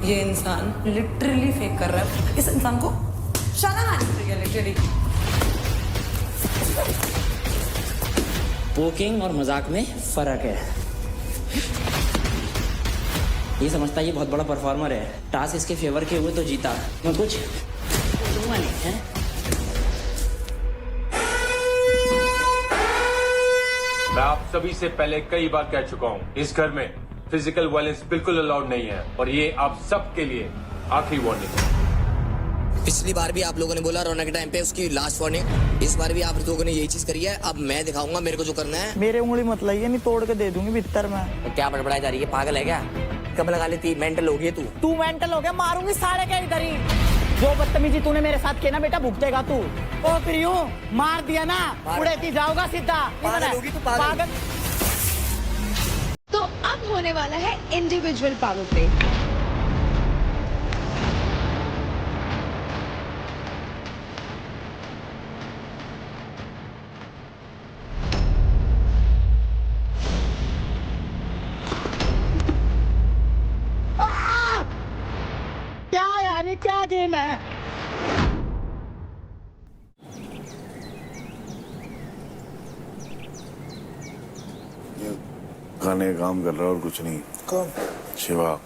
ये इंसान literally fake कर रहा है। इस इंसान को शर्म आनी चाहिए लिटरली। पोकिंग और मजाक में फर्क है। ये समझता है ये बहुत बड़ा परफॉर्मर है, टास्क इसके फेवर के हुए तो जीता, मैं कुछ दूंगा नहीं है। मैं आप सभी से पहले कई बार कह चुका हूँ, इस घर में फिजिकल वायलेंस बिल्कुल अलाउड नहीं है और ये आप सबके लिए आखिरी वार्निंग है। पिछली बार भी आप लोगों ने बोला रोना के टाइम पे उसकी लास्ट वार्निंग, इस बार भी आप लोगों ने यही चीज करी है। अब मैं दिखाऊंगा मेरे को जो करना है। मेरे उंगली मत लाइए, नहीं तोड़ के दे दूंगी भीतर में। तो क्या बड़बड़ाई जा रही है, पागल है क्या? कब लगा लेती, मेंटल हो गई तू मेंटल हो गया, मारूंगी सारे के इधर ही। जो बदतमीजी तूने मेरे साथ किया ना बेटा, भुगतेगा तू। ओ प्रियो, मार दिया ना, उड़ेती जाओगा सीधा। पागल। तो अब होने वाला है इंडिविजुअल पावर प्ले। क्या यार, ये क्या गेम है? खाने का काम कर रहा है और कुछ नहीं। कौन? शिवा।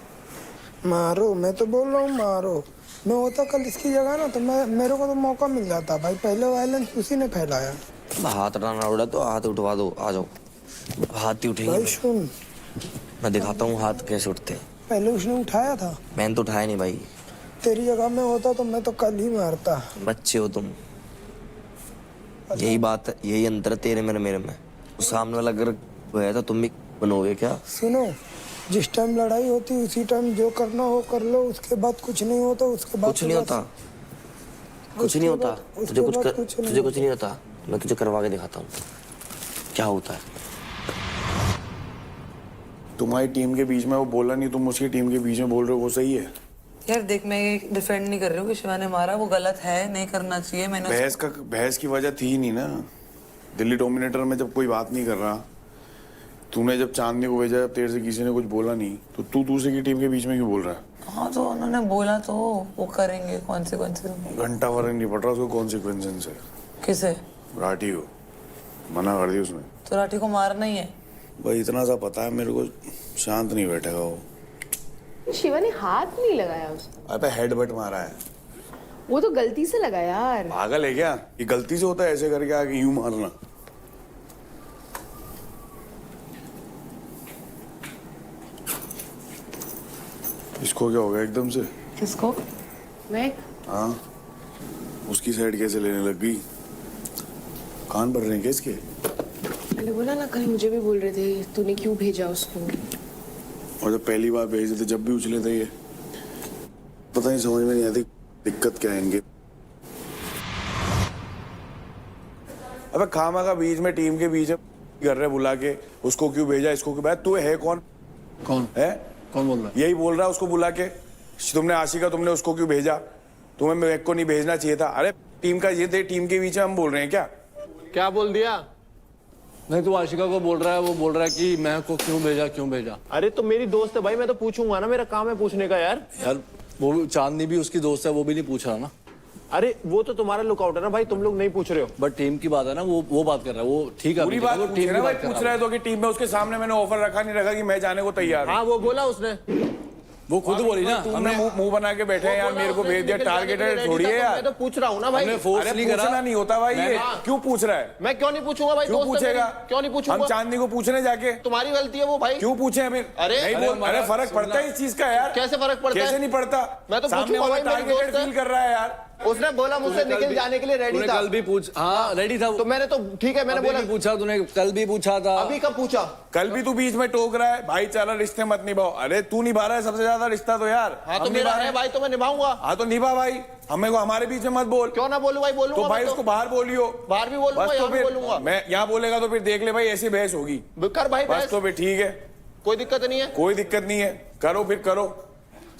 मारो, मैं तो बोल रहा हूँ मारो। मैं होता कल इसकी जगह ना तो मेरे को तो मौका मिल जाता भाई। पहले वायलेंस उसी ने फैलाया। हाथ उठाना उड़ा तो हाथ उठवा दो, आ जाओ। हाथ ही उठेंगे। भाई सुन, मैं दिखाता हूँ हाथ कैसे उठते हैं। पहले उसने उठाया था। मैंने तो उठाया नहीं भाई। तेरी जगह में होता तो मैं तो कल ही मारता। बच्चे हो तुम, यही बात है, यही अंतर है तेरे मेरे में। सामने वाला अगर गया तो तुम भी बनोगे क्या? सुनो, जिस टाइम लड़ाई होती उसी टाइम जो करना हो कर लो। उसके बाद कुछ नहीं होता। उसके बाद कुछ नहीं होता, कुछ नहीं होता। तुझे कुछ नहीं होता। मैं तुझे करवा के दिखाता हूँ क्या होता है। तुम्हारी टीम के बीच में वो बोला नहीं, तुम उसकी टीम के बीच में बोल रहे हो, वो सही है? यार देख, मैं ये डिफेंड नहीं कर रही हूँ कि शिवा ने मारा, वो गलत है, नहीं करना चाहिए। मैंने बहस की वजह थी नहीं ना। दिल्ली डोमिनेटर में जब कोई बात नहीं कर रहा, तूने जब चांदनी को भेजा, जब तेरे से किसी ने कुछ बोला नहीं, तो तू दूसरे की टीम के बीच में क्यों बोल रहा है? हाँ तो उन्होंने बोला तो वो करेंगे कॉन्सिक्वेंसेस। घंटा फर्क नहीं पड़ रहा उसको कॉन्सिक्वेंसेस से। किसे? राठी को मना कर दी उसने। तो राठी को मारना ही है भाई, इतना सा पता है मेरे को, शांत नहीं बैठेगा वो। शिवा ने हाथ नहीं लगाया उसको। अबे हेडबट मारा है। वो तो गलती से लगा यार। पागल है क्या? ये गलती से होता है ऐसे करके आगे यूं मारना? इसको क्या हो गया एकदम से? किसको? मैं? हाँ, उसकी साइड कैसे लेने लग गई? कान भर रहे हैं क्या इसके? मैंने बोला ना, कल मुझे भी बोल रहे थे तूने क्यों भेजा उसको। और जब पहली बार भेजे थे जब भी उछले थे ये। पता नहीं, समझ में नहीं आती दिक्कत क्या है इनके। अबे खामा का बीच में टीम के बीच में कर रहे बुला के, उसको क्यों भेजा, इसको क्यों भेजा? तू है कौन? कौन है? कौन बोल रहा है? यही बोल रहा है उसको बुला के। तुमने आशिका, तुमने उसको क्यों भेजा? तुम्हें मेरे को नहीं भेजना चाहिए था। अरे टीम का ये थे, टीम के बीच में हम बोल रहे हैं क्या? क्या बोल दिया? नहीं, तू आशिका को बोल रहा है, वो बोल रहा है कि मैं को क्यों भेजा। अरे तो मेरी दोस्त है भाई, मैं तो पूछूंगा ना, मेरा काम है पूछने का यार। वो चांदनी भी उसकी दोस्त है, वो भी नहीं पूछ रहा ना। अरे वो तो तुम्हारा लुकआउट है ना भाई, तुम लोग नहीं पूछ रहे हो। बट टीम की बात है ना, वो बात कर रहा है, वो ठीक है। पूरी बात टीम की बात पूछ रहा है तो कि टीम में उसके सामने मैंने ऑफर रखा नहीं रखा कि मैं जाने को तैयार हूं। हाँ वो बोला उसने, वो खुद बोली ना। हमने मुंह बना के बैठे हैं यार, मेरे को भेज दिया। टारगेटेड थोड़ी है यार। मैं तो पूछ रहा हूँ ना भाई। हमने फोर्स नहीं करा। पूछना नहीं होता भाई, ये क्यों पूछ रहा है? मैं क्यों नहीं पूछूंगा भाई? क्यों पूछेगा? क्यों नहीं पूछूंगा? हम चांदनी को पूछने जाके। तुम्हारी गलती है वो भाई। क्यों पूछे हमें? अरे फर्क पड़ता है इस चीज का यार। कैसे फर्क पड़ता है? कैसे नहीं पड़ता? मैं तो सामने वाला टारगेटेड फील कर रहा है यार। उसने बोला मुझसे निकल जाने के लिए रेडी था। कल भी पूछ, हाँ रेडी था। तो मैंने तो ठीक है, मैंने बोला पूछा तूने, कल भी पूछा था। अभी कब पूछा? कल भी तू बीच में टोक रहा है, भाईचारा रिश्ते मत निभाओ। अरे तू निभा रहा है सबसे ज्यादा रिश्ता तो यार। हाँ तो मेरा है भाई, तो मैं निभाऊंगा। हाँ तो निभा भाई, हमें को हमारे बीच में मत बोल। क्यों ना बोलूं भाई? बोलूंगा तो भाई उसको बाहर बोलियो। बाहर भी बोलूंगा, यहाँ भी बोलूंगा। मैं यहाँ बोलेगा तो फिर देख ले भाई, ऐसी बहस होगी। कर भाई बस तो फिर ठीक है, कोई दिक्कत नहीं है। कोई दिक्कत नहीं है, करो फिर करो।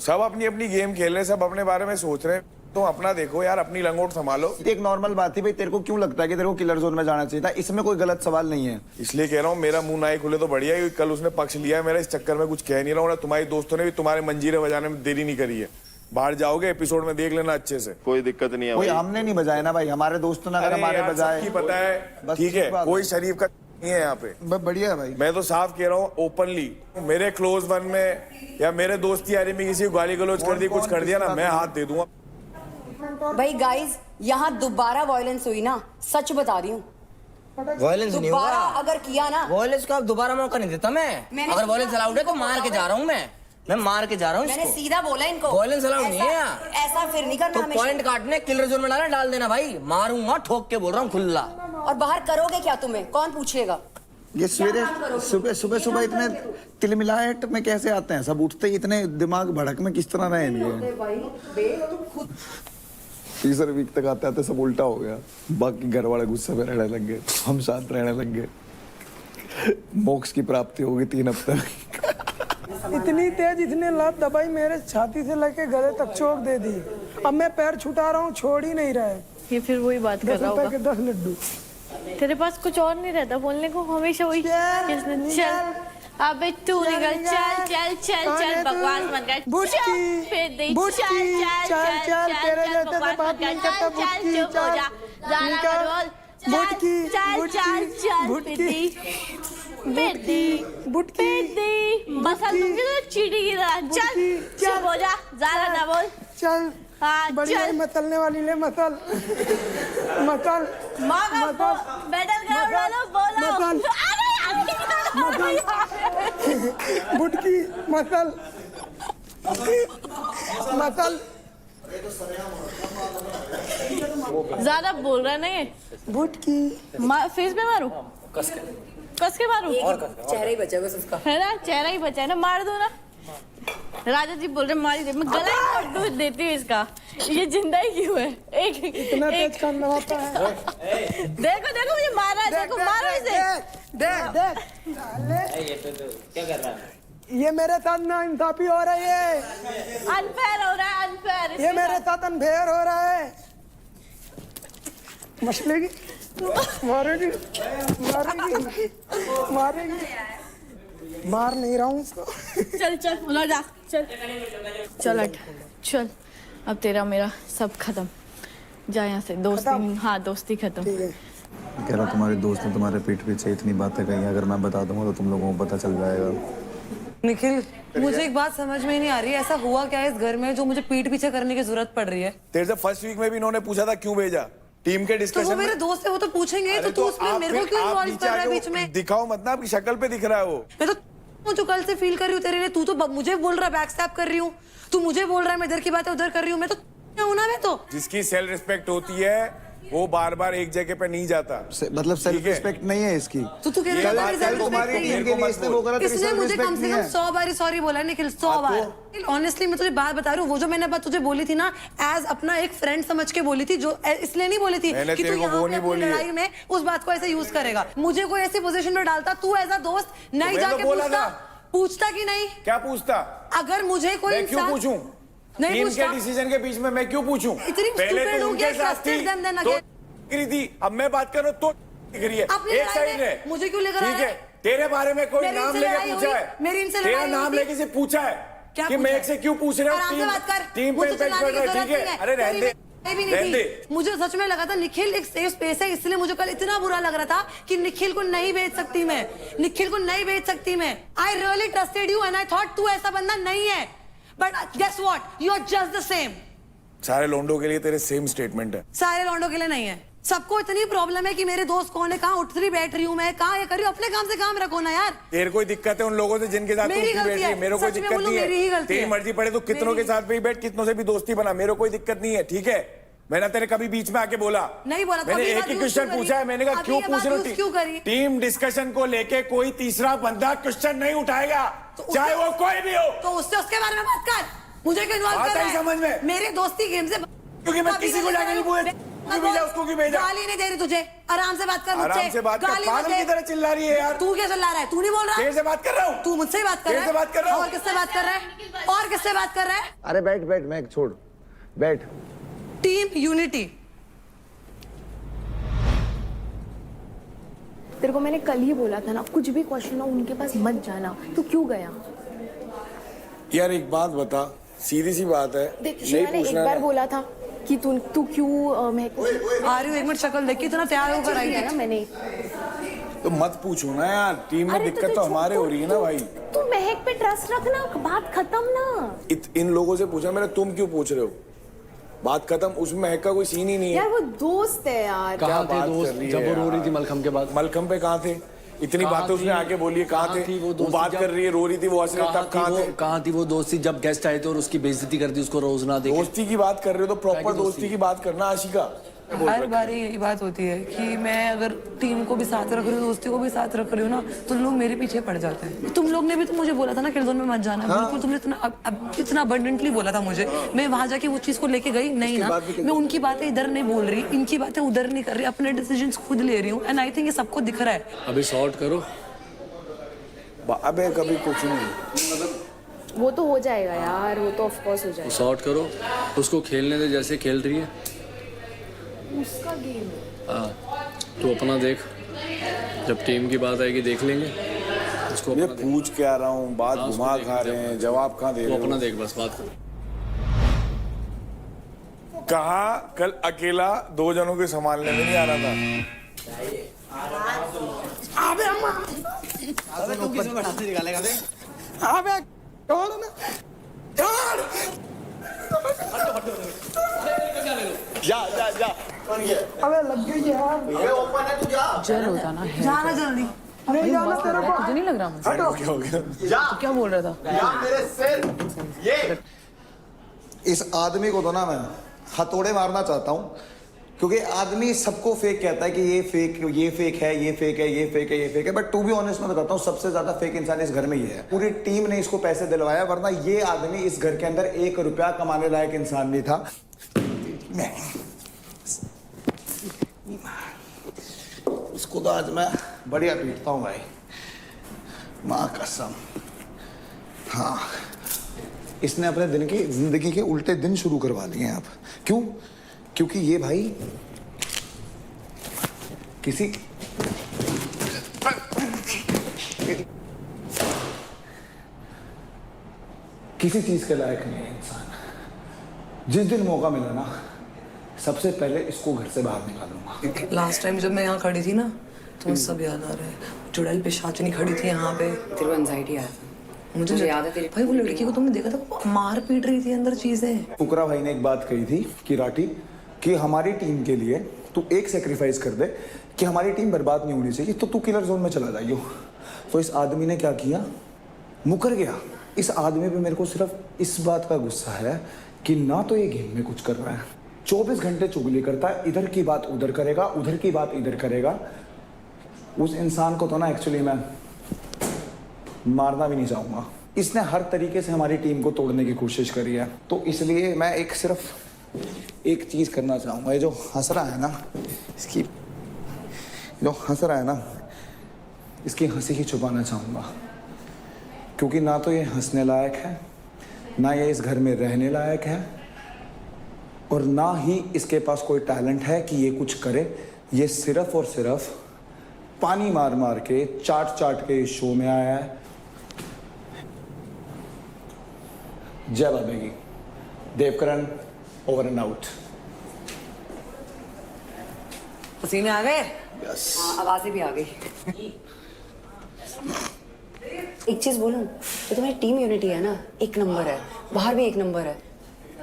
सब अपनी अपनी गेम खेल रहे हैं, सब अपने बारे में सोच रहे हैं। तुम अपना देखो यार, अपनी लंगोट संभालो। एक नॉर्मल बात थी भाई, तेरे को क्यों लगता है कि तेरे को किलर जोन में जाना चाहिए था? इसमें कोई गलत सवाल नहीं है। इसलिए कह रहा हूँ मेरा मुंह ना ही खुले तो बढ़िया है। कल उसने पक्ष लिया है मेरा, इस चक्कर में कुछ कह नहीं रहा हूँ। तुम्हारे दोस्तों ने भी तुम्हारे मंजीरे बजाने में देरी नहीं करी है। बाहर जाओगे एपिसोड में देख लेना अच्छे से। कोई दिक्कत नहीं है कोई भाई। हमने नहीं बजाया ना भाई, हमारे दोस्तों ने अगर हमारे बजाए। सबकी पता है, बस ठीक है, ठीक बात कोई है। शरीफ का नहीं है यहाँ पे। बढ़िया है भाई। मैं तो साफ कह रहा हूँ ओपनली, मेरे क्लोज वन में या मेरे दोस्ती यारी में किसी को गाली गलौज कर दी, कुछ कर दिया ना, मैं हाथ दे दूंगा। भाई गाइस, यहाँ दोबारा वायलेंस हुई ना, सच बता रही हूँ, वायलेंस नहीं दोबारा होगा। अगर किया ना, वायलेंस का अब दोबारा मौका नहीं देता मैं। अगर वायलेंस अलाउड है तो मार के जा रहा हूँ मैं मार के जा रहा हूँ मैंने इसको। सीधा बोला इनको, वायलेंस अलाउड नहीं है यहाँ। ऐसा फिर नहीं करना तो हमेशा। पॉइंट काटने किलर जोन में डाल देना भाई, मारूंगा ठोक के बोल रहा हूँ खुला। और बाहर करोगे क्या? तुम्हें कौन पूछेगा? ये सवेरे सुबह इतने तिलमिलाहट में कैसे आते हैं? सब उठते ही इतने दिमाग भड़क में किस तरह रहे हैं? तीसरे वीक तक आते आते सब उल्टा हो गया। बाकी घर वाले गुस्से में रहने लग गए, हम शांत रहने लग गए। मोक्ष की प्राप्ति होगी 3 हफ्ते में। इतनी तेज इतने लात दबाई मेरे छाती से लेके गले तक चोक दे दी। अब मैं पैर छुटा रहा हूँ, छोड़ ही नहीं रहे। ये फिर वही बात कर 10 रहा रुपए होगा। के 10 लड्डू। तेरे पास कुछ और नहीं रहता बोलने को, हमेशा वही चल अबे तू निकल, चल चल चल चल, बकवास मत कर, बुटकी, फिर दे, बुटकी, चल चल, तेरे जैसे से बात नहीं करता। बुटकी, चल, निकल, बुटकी, बुटकी, बुटकी, बुटकी, मसल दूंगी तो चीटी की तरह। चल चुप हो जा, ज्यादा ना बोल। चल, हाँ बढ़िया चल, मसलने वाली ले, मसल, मसल, मेडल ग्राउंड वालों बोलो। मसल। बुटकी, मसल, मसल। ज्यादा बोल रहा नहीं है। बुटकी, फेस पे मारू, कस के मारू, चेहरा ही बचा बस उसका, है ना? चेहरा ही बचा है ना, मार दो ना। राजा जी बोल रहे मारी दे, मैं गला ही तोड़ दूं देती हूँ इसका। ये जिंदा ही क्यों है? इतना तेज काम लगाता है। देखो देखो मुझे मार रहा है, देखो मारो इसे। देख क्या कर रहा है? ये मेरे साथ ना इंसाफी हो रही है। अनफेयर हो रहा है, अनफेयर। ये मेरे साथ अनफेयर हो रहा है। मछली मारेगी, मारेगी, मारेगी। मार नहीं रहा हूँ उसको। चल चल उधर जा, चल चल हट, चल। अब तेरा मेरा सब खत्म, जा यहाँ से। दोस्ती, हाँ दोस्ती खत्म। ठीक है। कह रहा तुम्हारे दोस्त ने तुम्हारे पीठ पीछे इतनी बातें कही, अगर मैं बता दूंगा तो तुम लोगों को पता चल जाएगा। निखिल, मुझे एक बात समझ में नहीं आ रही है, ऐसा हुआ क्या है इस घर में जो मुझे पीठ पीछे करने की जरूरत पड़ रही है? तेरे से फर्स्ट वीक में भी इन्होंने पूछा था क्यों भेजा टीम के तो डिस्कशन वो मेरे दोस्त है, वो तो पूछेंगे। तो तू उसमें मेरे को क्यों इन्वॉल्व कर रहा है बीच में? दिखाओ मत ना, आपकी शक्ल पे दिख रहा है वो। मैं तो जो कल से फील कर रही हूँ तेरे लिए, तू तो मुझे बोल रहा है बैक स्टैप कर रही हूँ, तू मुझे बोल रहा है मैं इधर की बातें उधर कर रही हूँ। मैं तो हूं ना, मैं तो जिसकी सेल्फ रिस्पेक्ट होती है वो बार बार एक जगह पे नहीं जाता। मतलब सेल्फ रिस्पेक्ट नहीं है इसकी। तू कह रहा है तुम्हारी टीम के लिए इसने वो करा, तेरी इसने सेल्फ मुझे कम रिस्पेक्ट से नहीं कम है। 100 बार सॉरी बोला है निखिल, 100 बार। ऑनेस्टली मैं तुझे बात बता रही हूँ, वो जो मैंने बात तुझे बोली थी ना, एज अपना एक फ्रेंड समझ के बोली थी, जो इसलिए नहीं बोली थी कि तू यहाँ पे अपनी लड़ाई में उस बात को ऐसे यूज करेगा। मुझे कोई ऐसी पोजीशन में डालता, तू एज अ दोस्त नहीं जाके पूछता कि नहीं? क्या पूछता? अगर मुझे कोई मैं क्यों पूछूं? नहीं टीम पूछता। के डिसीजन के बीच में मैं क्यों पूछूं? इतनी पहले stupid तो हूँ उनके कि साथ थी trusted them then तो again। दिख रही थी, अब मैं बात कर रहा हूं तो दिख रही है। अपनी एक लड़ाई साइड में है। मुझे क्यों लेकर आया? ठीक है, तेरे बारे में कोई मेरी नाम इनसे लेके लड़ाई पूछा हुई? है, मेरी इनसे तेरा लड़ाई नाम हुई? लेके से पूछा है क्या कि पूछा मैं है? एक से क्यों पूछ रहा आराम से बात कर। हूँ टीम पे मुझे इम्पैक्ट चिल्लाने पड़ रहा की है। ठीक जरूरत है, नहीं अरे रहने दे, भी नहीं रहने थी। दे। मुझे सच में लगा था निखिल एक सेफ स्पेस है, इसलिए मुझे कल इतना बुरा लग रहा था कि निखिल को नहीं भेज सकती मैं, निखिल को नहीं भेज सकती मैं। I really trusted you and I thought तू ऐसा बंदा नहीं है, but guess what, you are just the same. सारे लोंडो के लिए तेरे सेम स्टेटमेंट है। सारे लौंडों के लिए नहीं है। सबको इतनी प्रॉब्लम है कि मेरे दोस्त कौन है, कहाँ उठ रही बैठ रही हूँ मैं, कहाँ ये कर रही हूँ। अपने काम से काम रखो ना यार। तेरे कोई दिक्कत है उन लोगों से जिनके साथ तू मेरी उठती गलती बैठी है? है। मेरे को कोई सच में दिक्कत बोलूं, नहीं मेरी ही है। गलती तेरी है। मर्जी पड़े तो कितनों के साथ भी बैठ, कितनों से भी दोस्ती बना, मेरे को कोई दिक्कत नहीं है। ठीक है, मैंने तेरे कभी बीच में आके बोला नहीं बोला। मैंने एक ही क्वेश्चन पूछा है, मैंने कहा क्यों पूछ रही क्यों करी? टीम डिस्कशन को लेके कोई तीसरा बंदा क्वेश्चन नहीं उठाएगा, चाहे वो कोई भी हो। तो उससे उसके बारे में बात कर, मुझे क्यों इन्वॉल्व कर रहा है? समझ में मेरे दोस्ती गेम से, क्योंकि मैं किसी को जाके नहीं बोला क्यों भेजा, उसको क्यों भेजा। गाली नहीं दे रही तुझे, आराम से बात कर मुझसे। आराम से बात कर, गाली मत पागल दे। की तरह चिल्ला रही है यार। तू क्या चिल्ला रहा है? तू नहीं बोल रहा? तेरे से बात कर रहा हूँ। तू मुझसे ही बात कर रहा है? तेरे से बात कर रहा हूँ। और किससे बात कर रहा है? और किससे बात कर रहा है? अरे बैठ बैठ, मैं छोड़ बैठ। Team unity. तेरे को मैंने कल ही बोला था ना, कुछ भी क्वेश्चन हो उनके पास मत जाना। तू क्यों गया? यार एक बात बता, सीधी सी बात है, देख नहीं मैंने एक पूछना बार है। बोला था कि तू क्यों महक आ रही हूँ, एक मिनट शक्ल देख के इतना तैयार होकर आई है है ना मैंने। तो मत पूछो ना यार, टीम में अरे दिक्कत तो हमारे हो रही है ना भाई। तू महक पे ट्रस्ट रखना, बात खत्म ना। इन लोगों से पूछा मैंने, तुम क्यों पूछ रहे हो? बात खत्म, उसमें महक का कोई सीन ही नहीं है। यार वो दोस्त है यार। कहाँ थे बात दोस्त कर रही है जब वो रो रही यार? थी मलखम के बाद? मलखम पे कहाँ थे? इतनी कहाँ बातें उसने थी? आके बोली है, कहाँ कहाँ थे? थी वो वो दोस्ती बात जब- कर रही है, रो रही थी, वो हंस रहे थे, तब कहाँ थे? कहाँ थी वो दोस्ती जब गेस्ट आए थे और उसकी बेइज्जती कर दी, उसको रोज ना देखे? दोस्ती की बात कर रहे हो तो प्रॉपर दोस्ती की बात करना आशिका। हर बार यही बात होती है कि मैं अगर टीम को भी साथ रख रही हूँ, दोस्ती को भी साथ रख रही हूँ ना, तो लोग मेरे पीछे पड़ जाते हैं। तुम लोग ने भी तो मुझे बोला था ना किल जोन में मत जाना। बिल्कुल तुमने इतना अबंडेंटली बोला था मुझे। मैं वहां जाके वो चीज को लेके गई नहीं ना। मैं उनकी बातें इधर नहीं बोल रही, इनकी बातें उधर नहीं कर रही, अपने डिसीजंस खुद ले रही हूँ। एंड आई थिंक ये सबको दिख रहा है। अभी सॉर्ट करो। अबे कभी कुछ नहीं, वो तो हो जाएगा यार, वो तो ऑफ कोर्स हो जाएगा। सॉर्ट करो, उसको खेलने दे जैसे खेल रही है। उसका गेम। हाँ, तो अपना देख, जब टीम की बात आएगी देख लेंगे उसको। मैं अपना देख, पूछ के आ रहा हूँ, बात हाँ, घुमा उसको खा देख, रहे हैं, जवाब कहाँ दे तो रहे हो? अपना देख बस बात कर। कहा कल अकेला 2 जनों के संभालने में नहीं आ रहा था। अबे अम्मा, तू किसमें बैठा से निकालेगा बे? अबे छोड़ ना, छोड़। जा अबे लग गई यार। ये ओपन है, तू जा। जल होता ना है। जाना जल्दी। नहीं जाना तेरे को। तुझे नहीं लग रहा मुझे? क्या हो गया? तू क्या बोल रहा था? या मेरे सिर ये इस आदमी को तो ना मैं हथौड़े मारना चाहता हूँ, क्योंकि आदमी सबको फेक कहता है कि ये फेक है, ये फेक है, ये फेक है, ये फेक है, ये फेक है। बट टू बी ऑनेस्ट मैं बताता हूँ, सबसे ज्यादा फेक इंसान इस घर में ये है। पूरी टीम ने इसको पैसे दिलवाया, वरना ये आदमी इस घर के अंदर 1 रुपया कमाने लायक इंसान नहीं था। इसको तो आज मैं बढ़िया पीटता हूँ भाई, माँ कसम। हाँ, इसने अपने दिन की जिंदगी के उल्टे दिन शुरू करवा दिए हैं आप। क्यों? क्योंकि ये भाई किसी चीज के लायक नहीं है इंसान। जिस दिन मौका मिला ना, सबसे पहले इसको घर से बाहर निकालूंगा। लास्ट टाइम जब मैं यहाँ खड़ी थी ना, तो सब याद आ रहा है। चुड़ैल पिशाचनी खड़ी थी यहाँ पे। तेरे को एंजाइटी आया था? मुझे याद है तेरी भाई, वो लड़की को तुमने देखा था, वो मार पीट रही थी अंदर चीजें। फुकरा भाई ने एक बात कही थी कि राठी, कि हमारी टीम के लिए तू एक सेक्रीफाइस कर दे कि हमारी टीम बर्बाद नहीं होनी चाहिए, तो तू किलर जोन में चला जाइयो। तो इस आदमी ने क्या किया? मुकर गया। इस आदमी पे मेरे को सिर्फ इस बात का गुस्सा है कि ना तो ये गेम में कुछ कर रहा है, 24 घंटे चुगली करता है, इधर की बात उधर करेगा, उधर की बात इधर करेगा। उस इंसान को तो ना एक्चुअली मैं मारना भी नहीं चाहूंगा। इसने हर तरीके से हमारी टीम को तोड़ने की कोशिश करी है, तो इसलिए मैं सिर्फ एक चीज करना चाहूंगा। ये जो हंस रहा है ना, इसकी जो हंस रहा है ना, इसकी हंसी ही छुपाना चाहूंगा, क्योंकि ना तो ये हंसने लायक है, ना ये इस घर में रहने लायक है, और ना ही इसके पास कोई टैलेंट है कि ये कुछ करे। ये सिर्फ और सिर्फ पानी मार मार के, चाट चाट के इस शो में आया है। जय बाबा की। Devkaran over and out. पसीने आ गए? आवाजें भी आ गई। एक चीज बोलूं, तो तुम्हारी टीम यूनिटी है ना, 1 नंबर है, बाहर भी 1 नंबर है।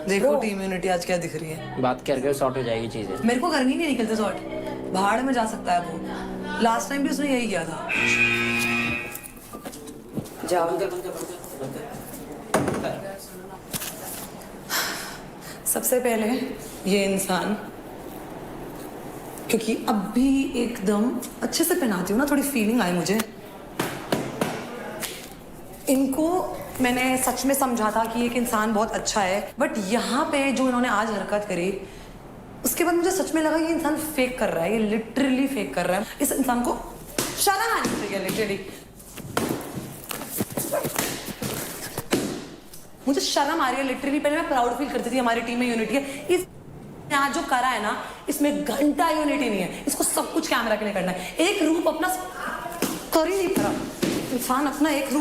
देखो टीम यूनिटी आज क्या दिख रही है। बात करके सॉर्ट हो जाएगी चीजें। मेरे को करनी नहीं निकलते शॉट, भाड़ में जा सकता है वो। लास्ट टाइम भी उसने यही किया था। जाओ। सबसे पहले ये इंसान, क्योंकि अब भी एकदम अच्छे से पहनाती हूँ ना, थोड़ी फीलिंग आई मुझे। इनको मैंने सच में समझा था कि एक इंसान बहुत अच्छा है, बट यहाँ पे जो इन्होंने आज हरकत करी, उसके बाद मुझे सच में लगा ये इंसान फेक कर रहा है, ये लिटरली फेक कर रहा है। इस इंसान को शर्म आनी चाहिए लिटरली। मुझे शर्म आ रही है लिटरली। पहले मैं प्राउड फील करती थी हमारी टीम में यूनिटी है, इस आज जो करा है ना, इसमें घंटा यूनिटी नहीं है, इसको सब कुछ कैमरा के लिए करना है। एक रूप अपना कर ही नहीं पा रहा इंसान, अपना एक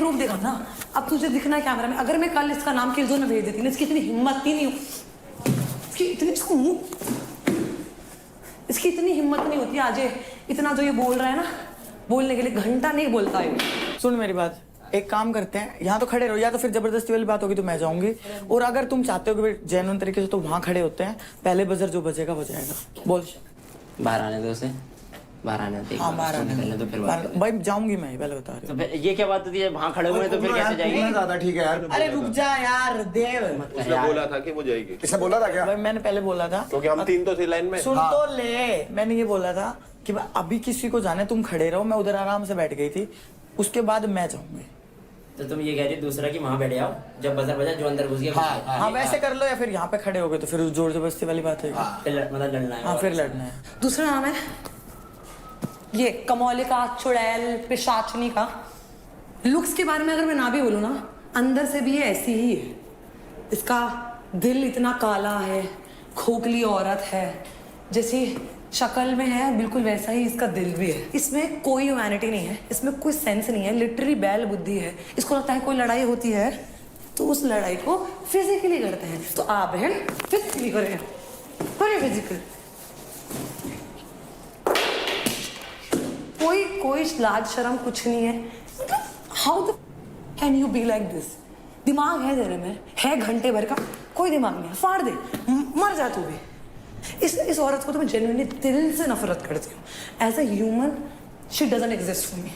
रूप देखा ना। अब तुझे दिखना है कैमरा में। अगर मैं कल इसका नाम किलजोन में भेज देती ना, इसकी इतनी हिम्मत ही नहीं, इसकी इतनी हिम्मत नहीं होती आज इतना जो ये बोल रहा है ना, बोलने के लिए घंटा नहीं बोलता है। सुन मेरी बात, एक काम करते हैं, यहाँ तो खड़े रहो, या तो फिर जबरदस्ती वाली बात होगी तो मैं जाऊंगी, और अगर तुम चाहते हो कि जेन्युइन तरीके से तो वहां खड़े होते हैं, पहले बजर जो बजेगा बजाएगा। बोल। बाहर आने दो उसे, बाहर आने दो। हाँ बाहर आने तो फिर बात भाई जाऊंगी मैं, पहले बता रही तो फिर ये क्या बात होती है, वहां खड़े हुए तो फिर कैसे जाएगी? ज्यादा ठीक है यार। अरे रुक जा यार देव, उसने बोला था कि वो जाएगी। इसने बोला था क्या? भाई मैंने पहले बोला था, क्योंकि हम 3 तो थे लाइन में। सुन तो ले, मैंने ये बोला था कि अभी किसी को जाने, तुम खड़े रहो, मैं उधर आराम से बैठ गई थी, उसके बाद मैं जाऊंगी। तो तुम ये कह रही दूसरा कि वहां बैठे आओ, जब बजर बजा जो अंदर घुस गया। हाँ वैसे कर लो, या फिर यहाँ पे खड़े हो गए तो फिर जोर जबरदस्ती वाली बात है। मतलब लड़ना है। हाँ फिर लड़ना है। दूसरा नाम है ये कमौलिका, चुड़ैल, पिशाचनी का। लुक्स के बारे में अगर मैं ना भी बोलूँ ना, अंदर से भी ये ऐसी ही है। इसका दिल इतना काला है, खोखली औरत है, जैसी शक्ल में है बिल्कुल वैसा ही इसका दिल भी है। इसमें कोई ह्यूमैनिटी नहीं है, इसमें कोई सेंस नहीं है, लिटरली बैल बुद्धि है। इसको लगता है कोई लड़ाई होती है तो उस लड़ाई को फिजिकली करते हैं, तो आप बहन फिजिकली करें, फिजिकल। कोई लाज शर्म कुछ नहीं है। How the can you be like this? दिमाग है तेरे में, है घंटे भर का, कोई दिमाग नहीं है, फाड़ दे, मर जा तू भी। इस औरत को तो मैं जेन्युइनली दिल से नफरत करती हूँ। As a human she doesn't exist for me.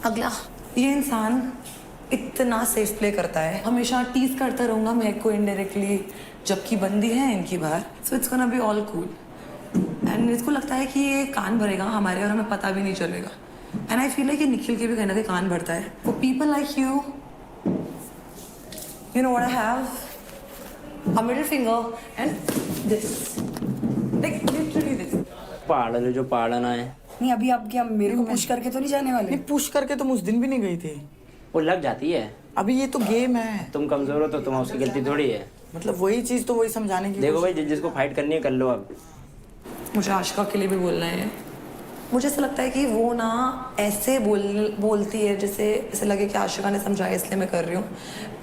अगला, ये इंसान इतना सेफ प्ले करता है, हमेशा टीज करता रहूंगा मैं को इनडायरेक्टली, जबकि बंदी है इनकी बाहर, so it's gonna be all cool. And इसको लगता है कि ये कान भरेगा हमारे और हमें पता भी नहीं चलेगा। एंड आई फील लाइक ये निखिल के भी कहीं ना कहीं कान भरता है। For people like you, you know what I have, a middle finger and this, like literally this. पाड़ल जो पाड़ना है। नहीं अभी आप क्या मेरे को पुश करके तो नहीं जाने वाले? नहीं पुश करके तुम उस दिन भी नहीं गई थी। वो लग जाती है। अभी ये तो गेम है। तुम कमजोर हो तो तुम उसकी गलती थोड़ी है। मतलब वही चीज तो वही समझाने की। देखो भाई जिसको फाइट करनी है कर लो। अब मुझे आशिका के लिए भी बोलना है। मुझे ऐसा लगता है कि वो ना ऐसे बोलती है जैसे ऐसे लगे कि आशिका ने समझाया इसलिए मैं कर रही हूँ,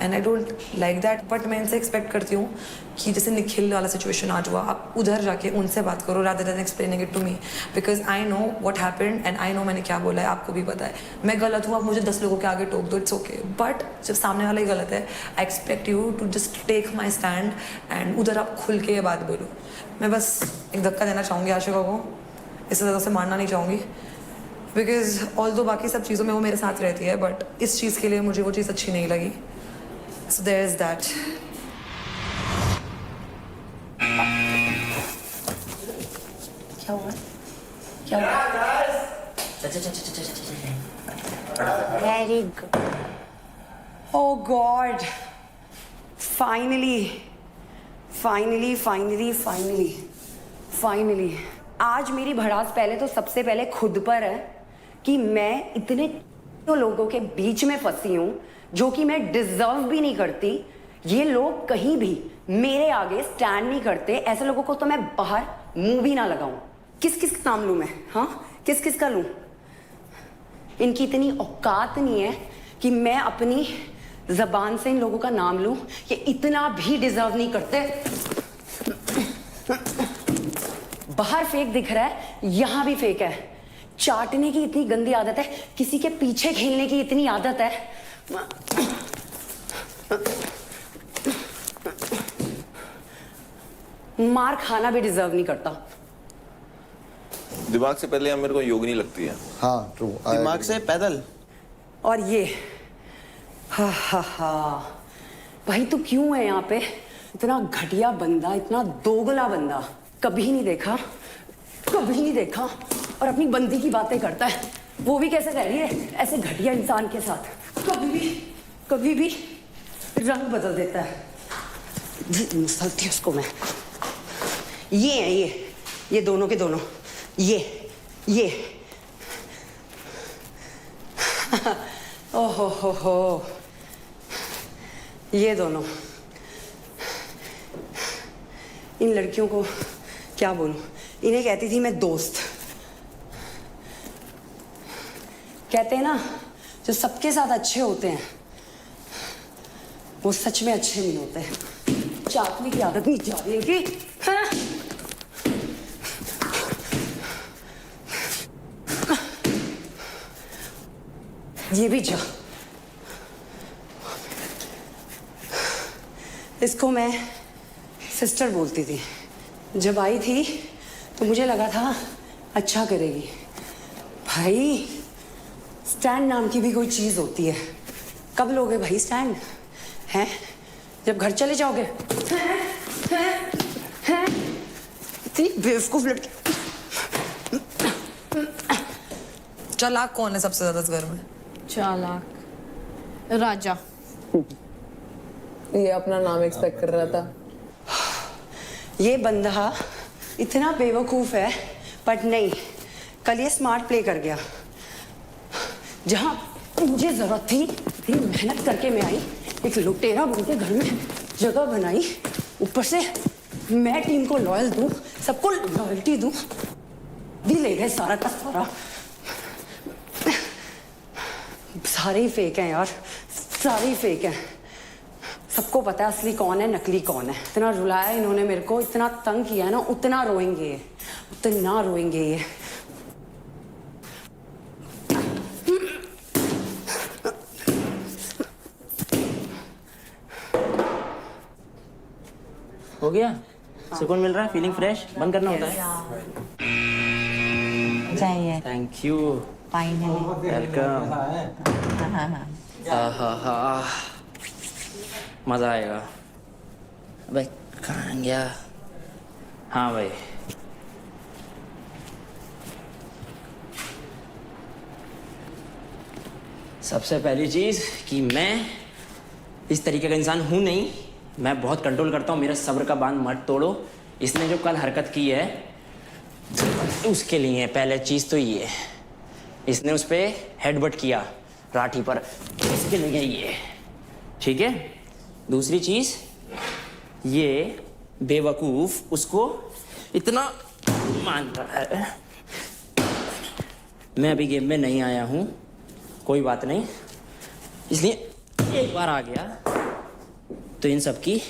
and I don't like that. But मैं इनसे एक्सपेक्ट करती हूँ कि जैसे निखिल वाला सिचुएशन आज हुआ, आप उधर जाके उनसे बात करो rather than explaining it to me, because I know what happened and I know मैंने क्या बोला है, आपको भी पता है। मैं गलत हूँ, आप मुझे 10 लोगों के आगे टोक दो, इट्स ओके। बट जब सामने वाला ही गलत है, I expect you to just take my stand and उधर आप खुल के ये बात बोलो। मैं बस एक धक्का देना चाहूँगी आशिका को, इससे ज़्यादा से मारना नहीं चाहूँगी, बिकॉज ऑल्दो बाकी सब चीज़ों में वो मेरे साथ रहती है, बट इस चीज़ के लिए मुझे वो चीज़ अच्छी नहीं लगी। So there is that. क्या हुआ? क्या हुआ? Very good. Oh God, finally finally finally finally finally आज मेरी भड़ास पहले तो सबसे पहले खुद पर है कि मैं इतने लोगों के बीच में फंसी हूं जो कि मैं डिजर्व भी नहीं करती। ये लोग कहीं भी मेरे आगे स्टैंड नहीं करते, ऐसे लोगों को तो मैं बाहर मुंह भी ना लगाऊं। किस किस का नाम लूं मैं? हाँ किस किस का लूं? इनकी इतनी औकात नहीं है कि मैं अपनी जबान से इन लोगों का नाम लूं। ये इतना भी डिजर्व नहीं करते। बाहर फेक दिख रहा है, यहां भी फेक है। चाटने की इतनी गंदी आदत है, किसी के पीछे खेलने की इतनी आदत है। मार खाना भी डिजर्व नहीं करता। दिमाग से पहले मेरे को योगिनी लगती है। हाँ ट्रू। दिमाग से पैदल। और ये हा हा हा, भाई तू क्यों है यहाँ पे? इतना घटिया बंदा, इतना दोगला बंदा कभी नहीं देखा, कभी नहीं देखा। और अपनी बंदी की बातें करता है, वो भी कैसे रह रही है ऐसे घटिया इंसान के साथ। कभी भी रंग बदल देता है। मसलती उसको मैं। ये है ये दोनों के दोनों, ये ओहो हो, ये दोनों इन लड़कियों को क्या बोलूं, इन्हें कहती थी मैं दोस्त। कहते हैं ना जो सबके साथ अच्छे होते हैं वो सच में अच्छे नहीं होते। चाटने की आदत नहीं जा रही इनकी, हाँ? ये भी जा। इसको मैं सिस्टर बोलती थी। जब आई थी तो मुझे लगा था अच्छा करेगी। भाई स्टैंड नाम की भी कोई चीज होती है। कब लोगे भाई स्टैंड? हैं? जब घर चले जाओगे? हैं? इतनी बेवकूफ लड़की। चालाक कौन है सबसे ज्यादा इस घर में? चालाक राजा। ये अपना नाम एक्सपेक्ट कर रहा था। ये बंदा इतना बेवकूफ है, बट नहीं, कल ये स्मार्ट प्ले कर गया। जहां मुझे जरूरत थी इतनी मेहनत करके मैं आई, एक लुटेरा बन के घर में जगह बनाई। ऊपर से मैं टीम को लॉयल दूं, सबको लॉयल्टी दूं, भी ले गए सारा का सारा। सारे ही फेक हैं यार, सारे ही फेक हैं। सबको पता है असली कौन है नकली कौन है। इतना रुलाया इन्होंने मेरे को, इतना तंग किया ना, उतना रोएंगे ये, उतना रोएंगे ये। हो गया? सुकून मिल रहा है? Feeling fresh? बंद करना होता है? चाहिए। Thank you. फाइनली। वेलकम। मजा आएगा। अबे कहाँ गया? हाँ भाई, सबसे पहली चीज कि मैं इस तरीके का इंसान हूं नहीं। मैं बहुत कंट्रोल करता हूँ। मेरा सब्र का बांध मत तोड़ो। इसने जो कल हरकत की है उसके लिए पहले चीज तो ये, इसने उस पे हेडबट किया राठी पर, इसके लिए ये, ठीक है। दूसरी चीज, ये बेवकूफ उसको इतना मान रहा है। मैं अभी गेम में नहीं आया हूं, कोई बात नहीं, इसलिए एक बार आ गया तो इन सब की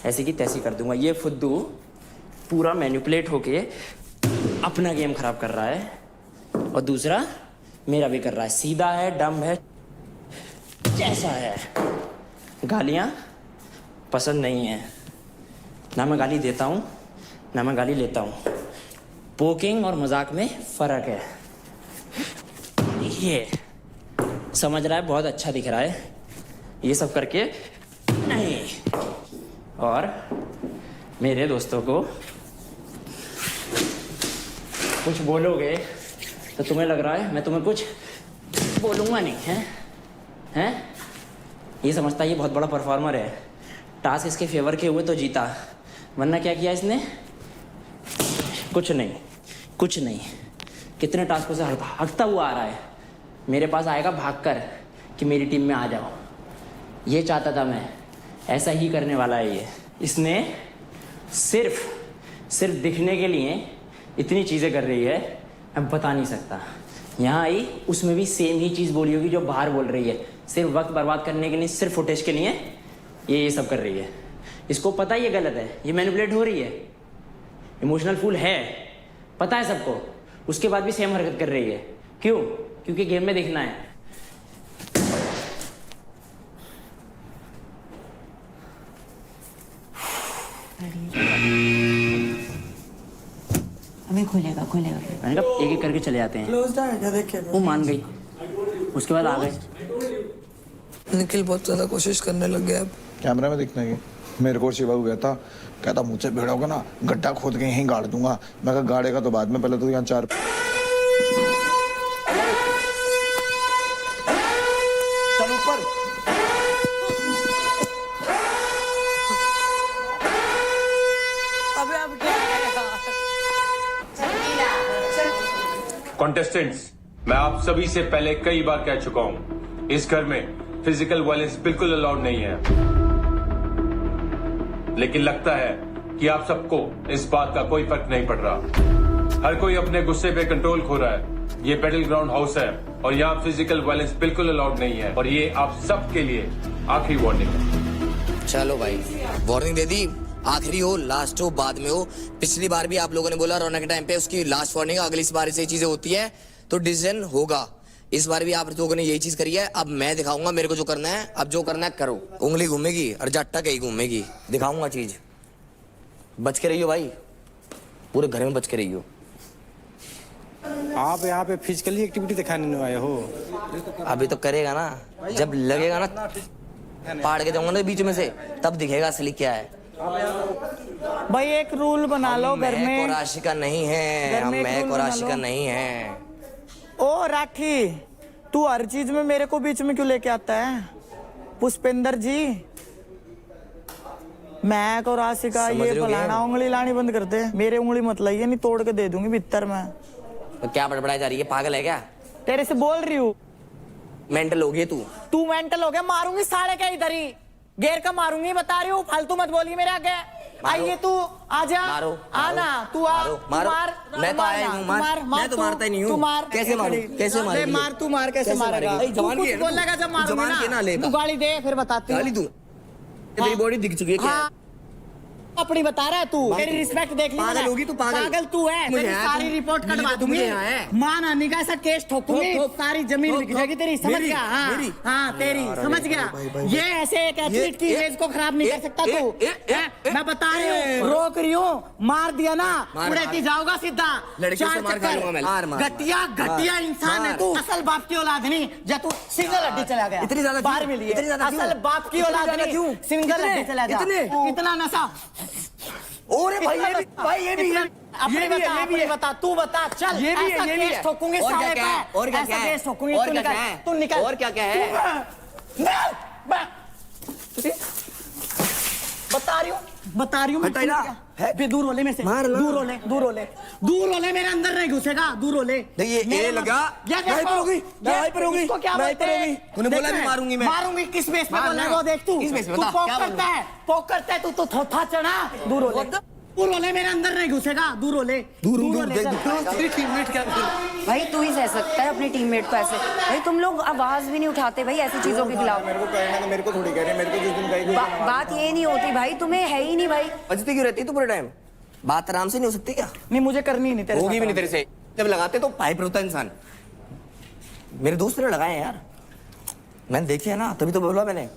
ऐसी की तैसी कर दूंगा। ये फुद्दू पूरा मैनिपुलेट होके अपना गेम खराब कर रहा है, और दूसरा मेरा भी कर रहा है। सीधा है, डम है, जैसा है। गालियां पसंद नहीं है, ना मैं गाली देता हूं ना मैं गाली लेता हूं। पोकिंग और मजाक में फर्क है। ये समझ रहा है, बहुत अच्छा दिख रहा है, ये सब करके नहीं। और मेरे दोस्तों को कुछ बोलोगे तो तुम्हें लग रहा है मैं तुम्हें कुछ बोलूंगा नहीं, हैं? ये समझता है ये बहुत बड़ा परफॉर्मर है। टास्क इसके फेवर के हुए तो जीता, वरना क्या किया इसने? कुछ नहीं। कितने टास्कों से हकता हुआ आ रहा है। मेरे पास आएगा भागकर कि मेरी टीम में आ जाओ। ये चाहता था मैं, ऐसा ही करने वाला है ये। इसने सिर्फ दिखने के लिए इतनी चीज़ें कर रही है, मैं बता नहीं सकता। यहाँ आई उसमें भी सेम ही चीज़ बोली होगी जो बाहर बोल रही है। सिर्फ वक्त बर्बाद करने के लिए, सिर्फ फुटेज के लिए ये सब कर रही है। इसको पता है ये गलत है, ये मैनिपुलेट हो रही है, इमोशनल फूल है, पता है सबको, उसके बाद भी सेम हरकत कर रही है। क्यों? क्योंकि गेम में दिखना है। अभी खुलेगा। मैंने कहा एक एक करके चले जाते हैं। वो मान गई, उसके बाद आ गए। निखिल बहुत ज्यादा कोशिश करने लग गया अब। कैमरा में दिखने की। मेरे को शिवा गया था, कहता मुझसे भिड़ोगे ना गड्ढा खोद के यहीं गाड़ दूंगा। मैं कहा गाड़ेगा तो बाद में, पहले तो यहाँ 4 चल ऊपर। अबे अब क्या कॉन्टेस्टेंट्स, मैं आप सभी से पहले कई बार कह चुका हूं, इस घर में फिजिकल वायलेंस बिल्कुल अलाउड नहीं है। लेकिन लगता है कि आप सबको इस बात का कोई फर्क नहीं पड़ रहा। हर कोई अपने गुस्से पे कंट्रोल खो रहा है। ये बैटल ग्राउंड हाउस है और यहाँ फिजिकल वायलेंस बिल्कुल अलाउड नहीं है और ये आप सबके लिए आखिरी वार्निंग है। चलो भाई, वार्निंग दे दी, आखिरी हो, लास्ट हो, बाद में हो। पिछली बार भी आप लोगों ने बोला रौनक के टाइम पे उसकी लास्ट वार्निंग, अगली बार से चीजें होती है तो डिसीजन होगा। इस बार भी आप लोगों ने यही चीज करी है। अब मैं दिखाऊंगा मेरे को जो करना है। अब जो करना है करो। उंगली घूमेगी और जट्टा कहीं घूमेगी, दिखाऊंगा चीज। बच के रहियो भाई, पूरे घर में बच के रहियो। आप यहाँ पे फिजिकली एक्टिविटी दिखाने नहीं आए हो। अभी तो करेगा ना, जब लगेगा ना पाड़ के जाऊंगा ना बीच में से, तब दिखेगा असली क्या है। भाई एक रूल बना लो घर में। को राशि का नहीं है, हम मैं को राशि का नहीं है। ओ राठी, तू हर चीज में मेरे को बीच में क्यों लेके आता है? पुष्पेंद्र जी, मैं को राशि का ये फलाना उंगली लानी बंद कर दे। मेरे उंगली मत लाइए, नहीं तोड़ के दे दूंगी भीतर में। तो क्या बड़बड़ाई जा रही है, पागल है क्या? तेरे से बोल रही हूँ। मेंटल हो गई तू मेंटल हो गया? मारूंगी साढ़े का इधर ही घेर का मारूंगी, बता रही हूँ। फालतू मत बोलिए मेरे आगे। आइए तू आजा, आना तू आ, मारो। मैं तो आया हूँ, मैं तो मारता ही नहीं हूँ। कैसे मारूं? कैसे मारूं? मार तू मार, कैसे मारेगा? तू कुछ बोलेगा जब मारूंगी ना, तू गाली दे फिर बताती हूँ। गाली दूं? तेरी बॉडी दिख चुकी है क्या? अपनी बता रहा है तू। मेरी रिस्पेक्ट देख ली। पागल होगी तू, पागल तू है। तेरी सारी रिपोर्ट कटवा दूंगी। मां नानी का ऐसा केस ठोकूंगी, सारी जमीन बिक जाएगी तेरी। समझ गया? हाँ तेरी, समझ गया? ये ऐसे एक एथलीट की इमेज को खराब नहीं कर सकता तू। मैं बता रही हूँ, रोक रही हूँ। मार दिया ना, उड़ेती जाओगा सीधा। घटिया घटिया इंसान है तू। असल बाप की औलाद नहीं, जब तू सिंगल हड्डी चला गया। इतनी ज्यादा बाहर मिली है। असल बाप की औलाद नहीं, सिंगल हड्डी चला गया। इतना नशा। ओरे भाई ये भी है। अपनी बता, तू बता। चल, ये भी है, ये भी है। ठोकूंगी साले पे। और क्या क्या है? और क्या क्या है? तू निकल। और क्या क्या है? बता रही हूँ मैं। दूर होले में से, दूर होले मेरे अंदर नहीं घुसेगा। दूर होले ये लगा, तूने बोला भी मारूंगी मैं। मारूंगी किस बेस पे बोलने को? देख तू पोक करता है तू तो थोथा चढ़ा। दूर होले मेरे अंदर नहीं घुसेगा। दूर होले भाई तू ही सह सकता है अपने टीममेट को ऐसे। भाई तुम लोग आवाज भी नहीं उठाते भाई ऐसी चीजों के खिलाफ। मेरे को कहना तो मेरे को थोड़ी कह रही है। मेरे को जिस दिन कही बात ये नहीं होती भाई, तुम्हें है ही नहीं भाई। बजती क्यों रहती है तू पूरे टाइम? बात आराम से नहीं हो सकती क्या? नहीं मुझे करनी नहीं तेरे, होगी भी नहीं तेरे से। जब लगाते तो पाइप होता इंसान। मेरे दोस्त ने लगाए यार, मैंने देखे है ना, तभी तो बोला मैंने।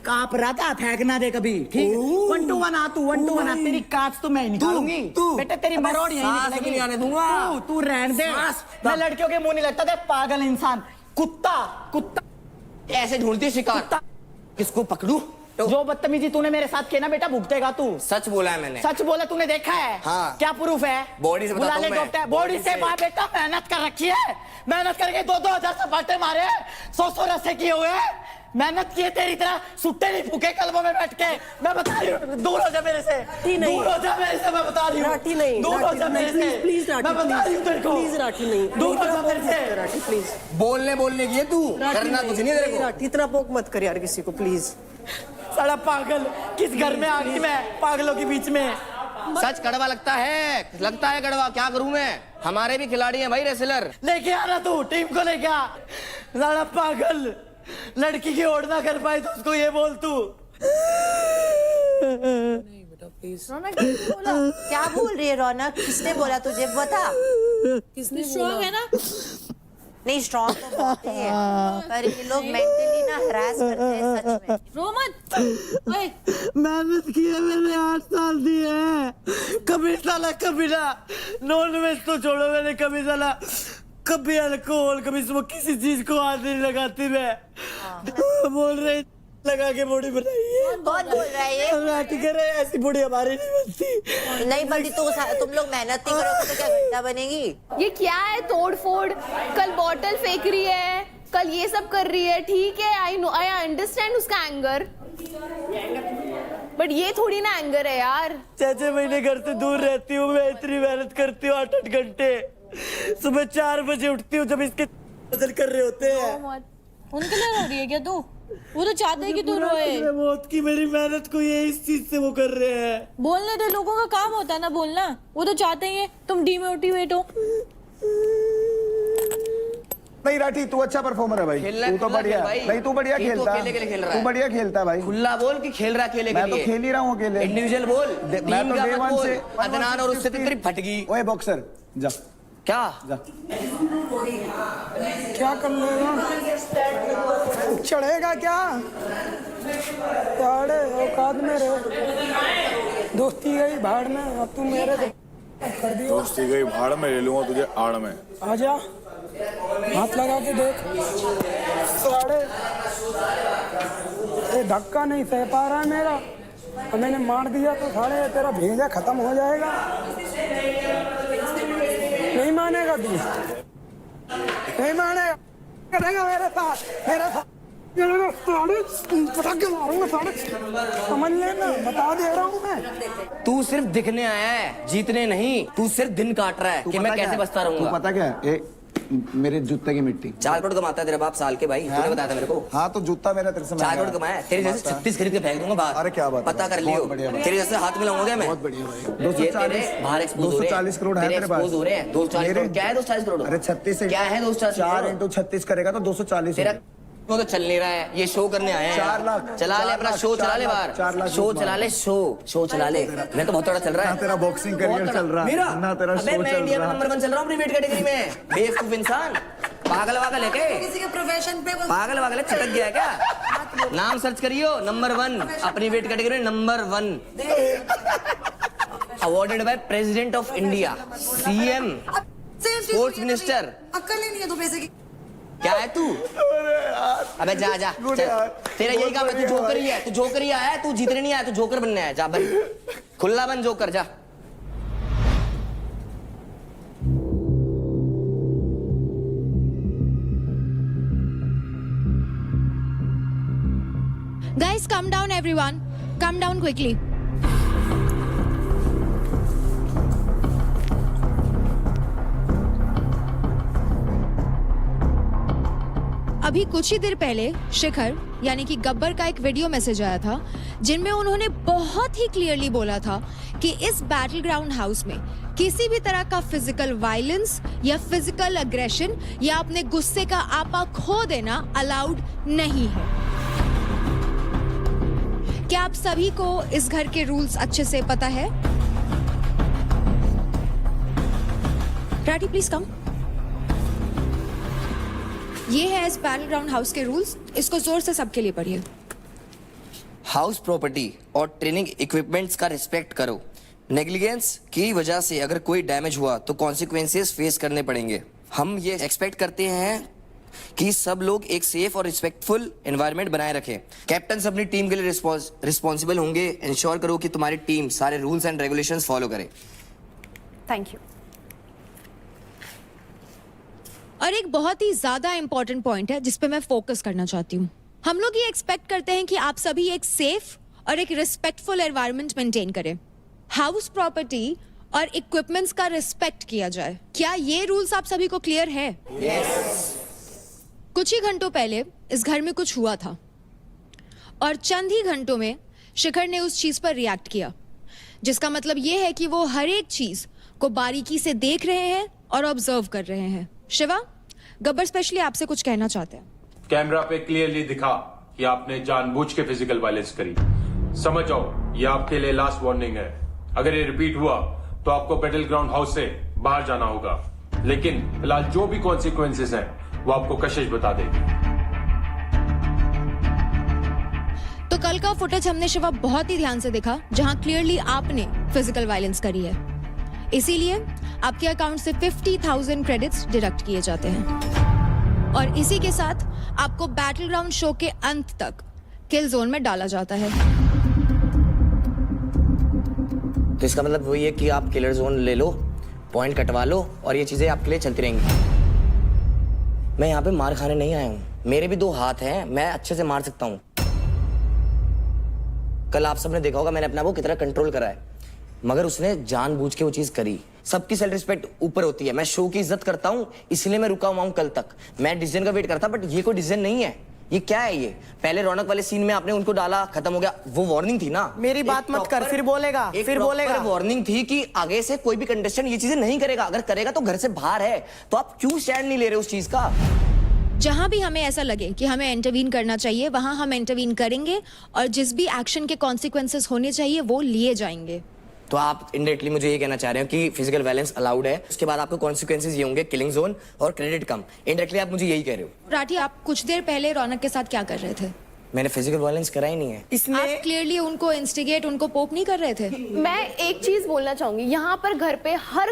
काप रहा था, फेंकना दे कभी। ठीक है 1 to 1 आ तू, 1 to 1 आ। तेरी कांच तो मैं ही निकालूंगी। बेटा तेरी मरोड़ यहीं निकलेगी। नहीं आने दूंगा। तू रहने दे। मैं लड़कियों के मुंह नहीं लगता था। पागल इंसान, कुत्ता ऐसे ढूंढती है शिकार। किसको पकड़ू? जो बदतमीजी तूने मेरे साथ किया ना बेटा, भुगतेगा तू। सच बोला है मैंने। सच बोला? तूने देखा है? हाँ। क्या प्रूफ है? बॉडी से बताता हूं मैं। बॉडी से मां बेटा मेहनत कर रखी है। मेहनत करके 2-2 हजार सपाटे मारे, 100-100 रस्से किए हुए। मेहनत किए तेरी तरह सुट्टे नहीं फूके कलमों में बैठ के। मैं बता रही हूँ, दूर हो जा मेरे से। दूर हो जा मेरे से, मैं बता रही हूँ। दूर हो जा मेरे से, प्लीज। मैं बता रही हूँ तेरे को, प्लीज राठी नहीं। दूर हो जा मेरे से राठी, प्लीज। बोलने की है तू, करना कुछ नहीं तेरे को। राठी इतना पोक मत कर यार किसी को, प्लीज। साला पागल, किस घर में आ गई मैं पागलों के बीच में। सच कड़वा लगता है कड़वा। क्या करूं मैं? हमारे भी खिलाड़ी हैं भाई, रेसलर। लेके आ रहा तू, टीम को लेके आ। साला पागल, लड़की की ओढ़ ना कर पाए तो उसको ये बोल तू। रौनक बोला क्या बोल रही है? रौनक किसने बोला तुझे? बता। किसने? स्ट्रॉन्ग है ना? नहीं स्ट्रॉन्ग तो बहुत ही है, पर ये लोग मेंटली ना हरास करते हैं सच में। मेहनत की है मैंने, 8 साल दिए। कभी साला कभी ना नॉन वेज तो छोड़ो, मैंने कभी साला कभी अल्कोहल कभी सुबह किसी चीज को हाथ नहीं लगाती मैं। बोल रहे लगा के बॉडी बनाई है। कौन बोल रहा है ये? ठीक है, ऐसी बॉडी हमारी नहीं बनती। नहीं बनती तो तुम लोग मेहनत नहीं करोगे तो क्या घंटा बनेगी? ये क्या है तोड़ फोड़? कल बॉटल फेंक रही है, कल ये सब कर रही है। ठीक है, आई नो, आई अंडरस्टैंड उसका एंगर, बट ये थोड़ी ना एंगर है यार। 6 महीने घर से दूर रहती हूँ मैं, इतनी मेहनत करती हूँ 8-8 घंटे। सुबह 4 बजे उठती हूँ जब इसके कर रहे होते हैं। उनके लिए रो रही है क्या तू? वो तो चाहते हैं कि तू रोए। मौत की मेरी मेहनत को ये इस चीज से वो कर रहे हैं। बोलने दे, लोगों का काम होता है ना बोलना। वो तो चाहते हैं तुम डिमोटिवेट हो। नहीं राठी, तू अच्छा परफॉर्मर है भाई, तू तो बढ़िया नहीं, तू बढ़िया खेलता है, तू बढ़िया खेलता है भाई। खुला बोल कि खेल रहा अकेले के मैं लिए। तो खेल ही रहा हूँ अकेले। इंडिविजुअल बोल, मैं टीम तो का डे मत वन बोल। से अदनान और उससे तेरी फट गई। ओए बॉक्सर जा क्या जा। क्या कर लेगा? चढ़ेगा क्या? साढ़े औकात में रहे। दोस्ती गई भाड़ में, अब तू मेरे कर दियो। दोस्ती गई भाड़ में, ले लूंगा तुझे आड़ में। आजा, हाथ लगा के देख। साढ़े ये धक्का नहीं सह पा रहा है मेरा, और मैंने मार दिया तो साढ़े तेरा भेजा खत्म हो जाएगा। नहीं मानेगा तू, नहीं मानेगा, करेगा मेरे साथ, मेरे साथ पटाखे मारूंगा साढ़े। समझ लेना, बता दे रहा हूँ मैं। तू सिर्फ दिखने आया है, जीतने नहीं। तू सिर्फ दिन काट रहा है कि मैं कैसे बचता रहूंगा। पता क्या है, मेरे जूते की मिट्टी। 4 करोड़ कमाता है तेरा बाप साल के भाई, तूने बताया था मेरे को। हाँ तो जूता मेरा तेरे से 4 करोड़ कमाया है, तेरे जैसे 36 खरीद के फेंक दूंगा बाहर। अरे क्या बात, पता कर लियो, तेरे जैसे हाथ मिलाऊंगा मैं। बहुत बढ़िया भाई। 240 करोड़ है तेरे पास। 240 करोड़ क्या है? 240 करोड़ अरे 36 क्या है? 240 4 × 36 करेगा तो 240। तेरा वो तो चल नहीं रहा है, ये शो करने आया है। 4 लाख चला ले अपना शो, चला ले बाहर। 4 लाख शो चला ले, शो चला ले। मैं तो बहुत बड़ा चल रहा है। तेरा बॉक्सिंग करियर चल रहा है ना, तेरा शो चल रहा है। मैं इंडिया में नंबर 1 चल रहा हूँ अपनी वेट कैटेगरी में। बेवकूफ इंसान, पागल वागल है क्या? किसी के प्रोफेशन पे पागल वागल है, चिपक गया है क्या? नाम सर्च करियो, नंबर 1 अपनी वेट कैटेगरी में, number 1 awarded by president of India, CM, sports minister. अक्ल ही नहीं है तो पैसे की। क्या है तू? अबे जा जा, तेरा यही काम है, तू जोकर ही है, तू जोकर ही आया है, तू जीतने नहीं आया, तू जोकर बनने आया। जा बन, खुला बन जोकर, जा। Guys, calm down everyone. Calm down quickly. अभी कुछ ही देर पहले शिखर यानी कि गब्बर का एक वीडियो मैसेज आया था, जिनमें उन्होंने बहुत ही क्लियरली बोला था कि इस बैटल ग्राउंड हाउस में किसी भी तरह का फिजिकल वायलेंस या फिजिकल अग्रेशन या अपने गुस्से का आपा खो देना अलाउड नहीं है। क्या आप सभी को इस घर के रूल्स अच्छे से पता है? Rathi please come. ये है इस बैटल ग्राउंड हाउस के रूल्स, इसको जोर से सबके लिए पढ़िए। हाउस प्रॉपर्टी और ट्रेनिंग इक्विपमेंट्स का रिस्पेक्ट करो। नेग्लिजेंस की वजह से अगर कोई डैमेज हुआ तो कॉन्सिक्वेंसेस फेस करने पड़ेंगे। हम ये एक्सपेक्ट करते हैं कि सब लोग एक सेफ और रिस्पेक्टफुल एनवायरनमेंट बनाए रखें। कैप्टन अपनी टीम के लिए रिस्पॉन्सिबल होंगे। इंश्योर करो कि तुम्हारी टीम सारे रूल्स एंड रेगुलेशंस फॉलो करे। Thank you. और एक बहुत ही ज्यादा इंपॉर्टेंट पॉइंट है जिस पे मैं फोकस करना चाहती हूँ। हम लोग ये एक्सपेक्ट करते हैं कि आप सभी एक सेफ और एक रिस्पेक्टफुल एनवायरनमेंट मेंटेन करें। हाउस प्रॉपर्टी और इक्विपमेंट्स का रिस्पेक्ट किया जाए। क्या ये रूल्स आप सभी को क्लियर है? कुछ ही घंटों पहले इस घर में कुछ हुआ था और चंद ही घंटों में शिखर ने उस चीज पर रिएक्ट किया, जिसका मतलब ये है कि वो हर एक चीज को बारीकी से देख रहे हैं और ऑब्जर्व कर रहे हैं। शिवा, गब्बर स्पेशली आपसे कुछ कहना चाहते हैं। कैमरा पे क्लियरली दिखा कि आपने जानबूझ के फिजिकल वायलेंस करी। समझ जाओ, ये आपके लिए लास्ट वार्निंग है। अगर ये रिपीट हुआ तो आपको बैटल ग्राउंड हाउस से बाहर जाना होगा। लेकिन फिलहाल जो भी कॉन्सिक्वेंसेस हैं वो आपको कशिश बता देगी। तो कल का फुटेज हमने शिवा बहुत ही ध्यान से देखा, जहां क्लियरली आपने फिजिकल वायलेंस करी है। इसीलिए आपके अकाउंट से 50,000 क्रेडिट्स डिडक्ट किए जाते हैं और इसी के साथ आपको बैटल ग्राउंड शो के अंत तक किल जोन में डाला जाता है। तो इसका मतलब वही है कि आप किलर जोन ले लो, पॉइंट कटवा लो और ये चीजें आपके लिए चलती रहेंगी। मैं यहाँ पे मार खाने नहीं आया हूँ, मेरे भी 2 हाथ हैं, मैं अच्छे से मार सकता हूँ। कल आप सबने देखा होगा मैंने अपना वो कितना कंट्रोल करा है। मगर उसने जानबूझ के वो चीज करी। सबकी सेल्फ रिस्पेक्ट ऊपर होती है। मैं शो की इज्जत करता हूँ, इसलिए मैं रुका हुआ हूँ कल तक। मैं डिसीजन का वेट करता, बट ये कोई डिसीजन नहीं है। ये क्या है? ये पहले रौनक वाले सीन में आपने उनको डाला, खत्म हो गया। वो वार्निंग थी ना। मेरी बात मत कर, फिर बोलेगा, फिर बोलेगा। वार्निंग थी कि आगे से कोई भी कंटेस्टेंट ये चीजें नहीं करेगा। अगर करेगा तो घर से बाहर है। तो आप क्यों स्टैंड नहीं ले रहे उस चीज का? जहां भी हमें ऐसा लगे कि हमें इंटरवीन करना चाहिए, वहां हम इंटरवीन करेंगे और जिस भी एक्शन के कॉन्सिक्वेंसेस होने चाहिए वो लिए जाएंगे। तो आप इनडायरेक्टली मुझे ये कहना चाह रहे हो कि फिजिकल वायलेंस अलाउड है, उसके बाद आपको कॉन्सिक्वेंसेज ये होंगे, किलिंग जोन और क्रेडिट कम। इनडायरेक्टली आप मुझे यही कह रहे हो। राठी, आप कुछ देर पहले रौनक के साथ क्या कर रहे थे? मैंने फिजिकल वायलेंस करा ही नहीं है। इसने आप क्लियरली उनको इंस्टिगेट, उनको पोक नहीं कर रहे थे। मैं एक चीज बोलना चाहूंगी, यहाँ पर घर पे हर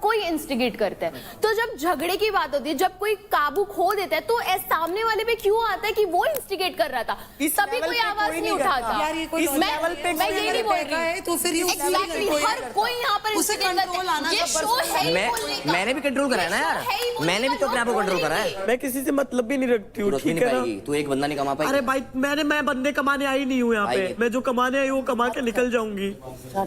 कोई इंस्टिगेट करता है। तो जब झगड़े की बात होती है, जब कोई काबू खो देता है, तो सामने वाले पे क्यों आता है कि वो इंस्टिगेट कर रहा था? तभी कोई आवाज नहीं उठाता। यार ये कोई मैं ये नहीं बोल रही, तो फिर एग्जैक्टली हर कोई यहाँ पर इंस्टिगेट करता है। ये शो है ही बोलने का। मैंने भी कंट्रोल करा है ना यार, मैंने भी तो अपने आप को कंट्रोल करा है। मैं किसी से मतलब भी नहीं रखती हूँ, ठीक है ना? तू एक बंदा नहीं कमा पाई। अरे भाई मैं बंदे कमाने आई नहीं हूँ यहाँ पे। मैं जो कमाने आई वो कमा के निकल जाऊंगी।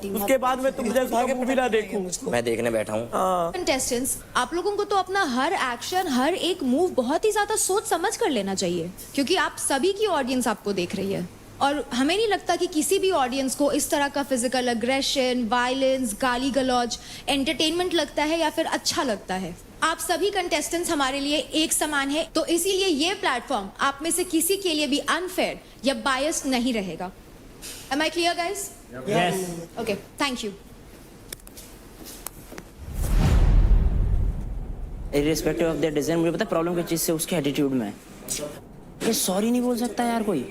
उसके बाद मैं तुम जैसा के मूवी ना देखूं। मैं देखने बैठा हूँ। कंटेस्टेंट्स, आप लोगों को तो अपना हर एक्शन, हर एक मूव बहुत ही ज्यादा सोच समझ कर लेना चाहिए, क्योंकि आप सभी की ऑडियंस आपको देख रही है। और हमें नहीं लगता कि किसी भी ऑडियंस को इस तरह का फिजिकल अग्रेशन, वायलेंस, गाली गलौज एंटरटेनमेंट लगता है या फिर अच्छा लगता है। आप सभी कंटेस्टेंट्स हमारे लिए एक समान है, तो इसीलिए ये प्लेटफॉर्म आप में से किसी के लिए भी अनफेयर या बायस्ड नहीं रहेगा। Am I clear, guys? Yes. Okay, thank you. Irrespective of the decision, मुझे पता प्रॉब्लम किस चीज से, उसके एटीट्यूड में। ये सॉरी नहीं बोल सकता यार कोई।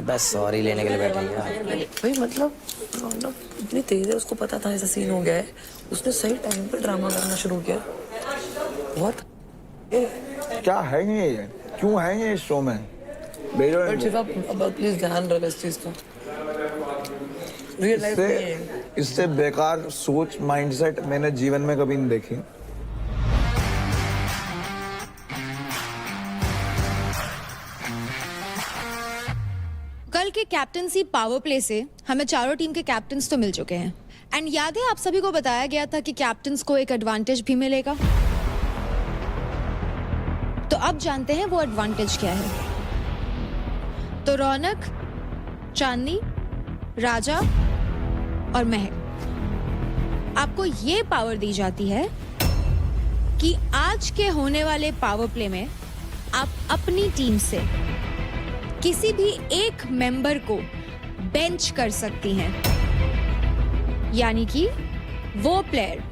बस सॉरी लेने के लिए बैठे हैं भाई। मतलब रौनक इतनी तेज है, उसको पता था ऐसा सीन हो गया है, उसने सही टाइम पे ड्रामा करना शुरू किया। बहुत क्या है ये? क्यों है ये इस शो में? प्लीज ध्यान रखो इस चीज का। इससे बेकार सोच, माइंडसेट मैंने जीवन में कभी नहीं देखी। कल के कैप्टनसी पावर प्ले से हमें चारों टीम के कैप्टन्स तो मिल चुके हैं, एंड याद है आप सभी को बताया गया था कि कैप्टन्स को एक एडवांटेज भी मिलेगा। तो अब जानते हैं वो एडवांटेज क्या है। तो रौनक, चांदनी, राजा और महक, आपको ये पावर दी जाती है कि आज के होने वाले पावर प्ले में आप अपनी टीम से किसी भी एक मेंबर को बेंच कर सकती हैं। यानी कि वो प्लेयर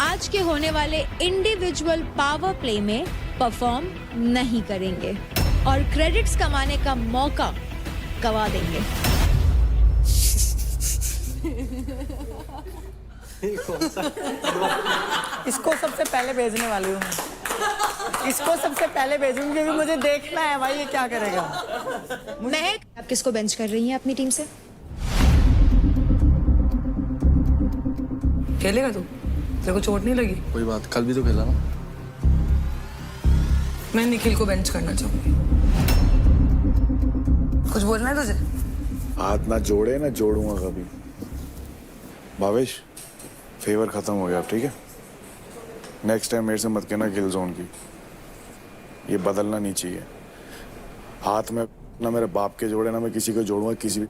आज के होने वाले इंडिविजुअल पावर प्ले में परफॉर्म नहीं करेंगे और क्रेडिट्स कमाने का मौका गवा देंगे। इसको सबसे पहले भेजने वाली हूँ। इसको सबसे पहले भेजूंगी क्योंकि मुझे देखना है भाई ये क्या करेगा। महक, आप किसको बेंच कर रही हैं अपनी टीम से? खेलेगा तू? तेरे को चोट नहीं लगी? कोई बात, कल भी तो खेला ना। मैं निखिल को बेंच करना चाहूंगी। कुछ बोलना है तुझे? हाथ ना जोड़े ना जोड़ूंगा कभी। भावेश, फेवर खत्म हो गया अब, ठीक है? नेक्स्ट टाइम मेरे से मत कहना किल जोन की। ये बदलना नहीं चाहिए। हाथ में ना मेरे बाप के जोड़े, ना मैं किसी को जोड़ूंगा किसी भी।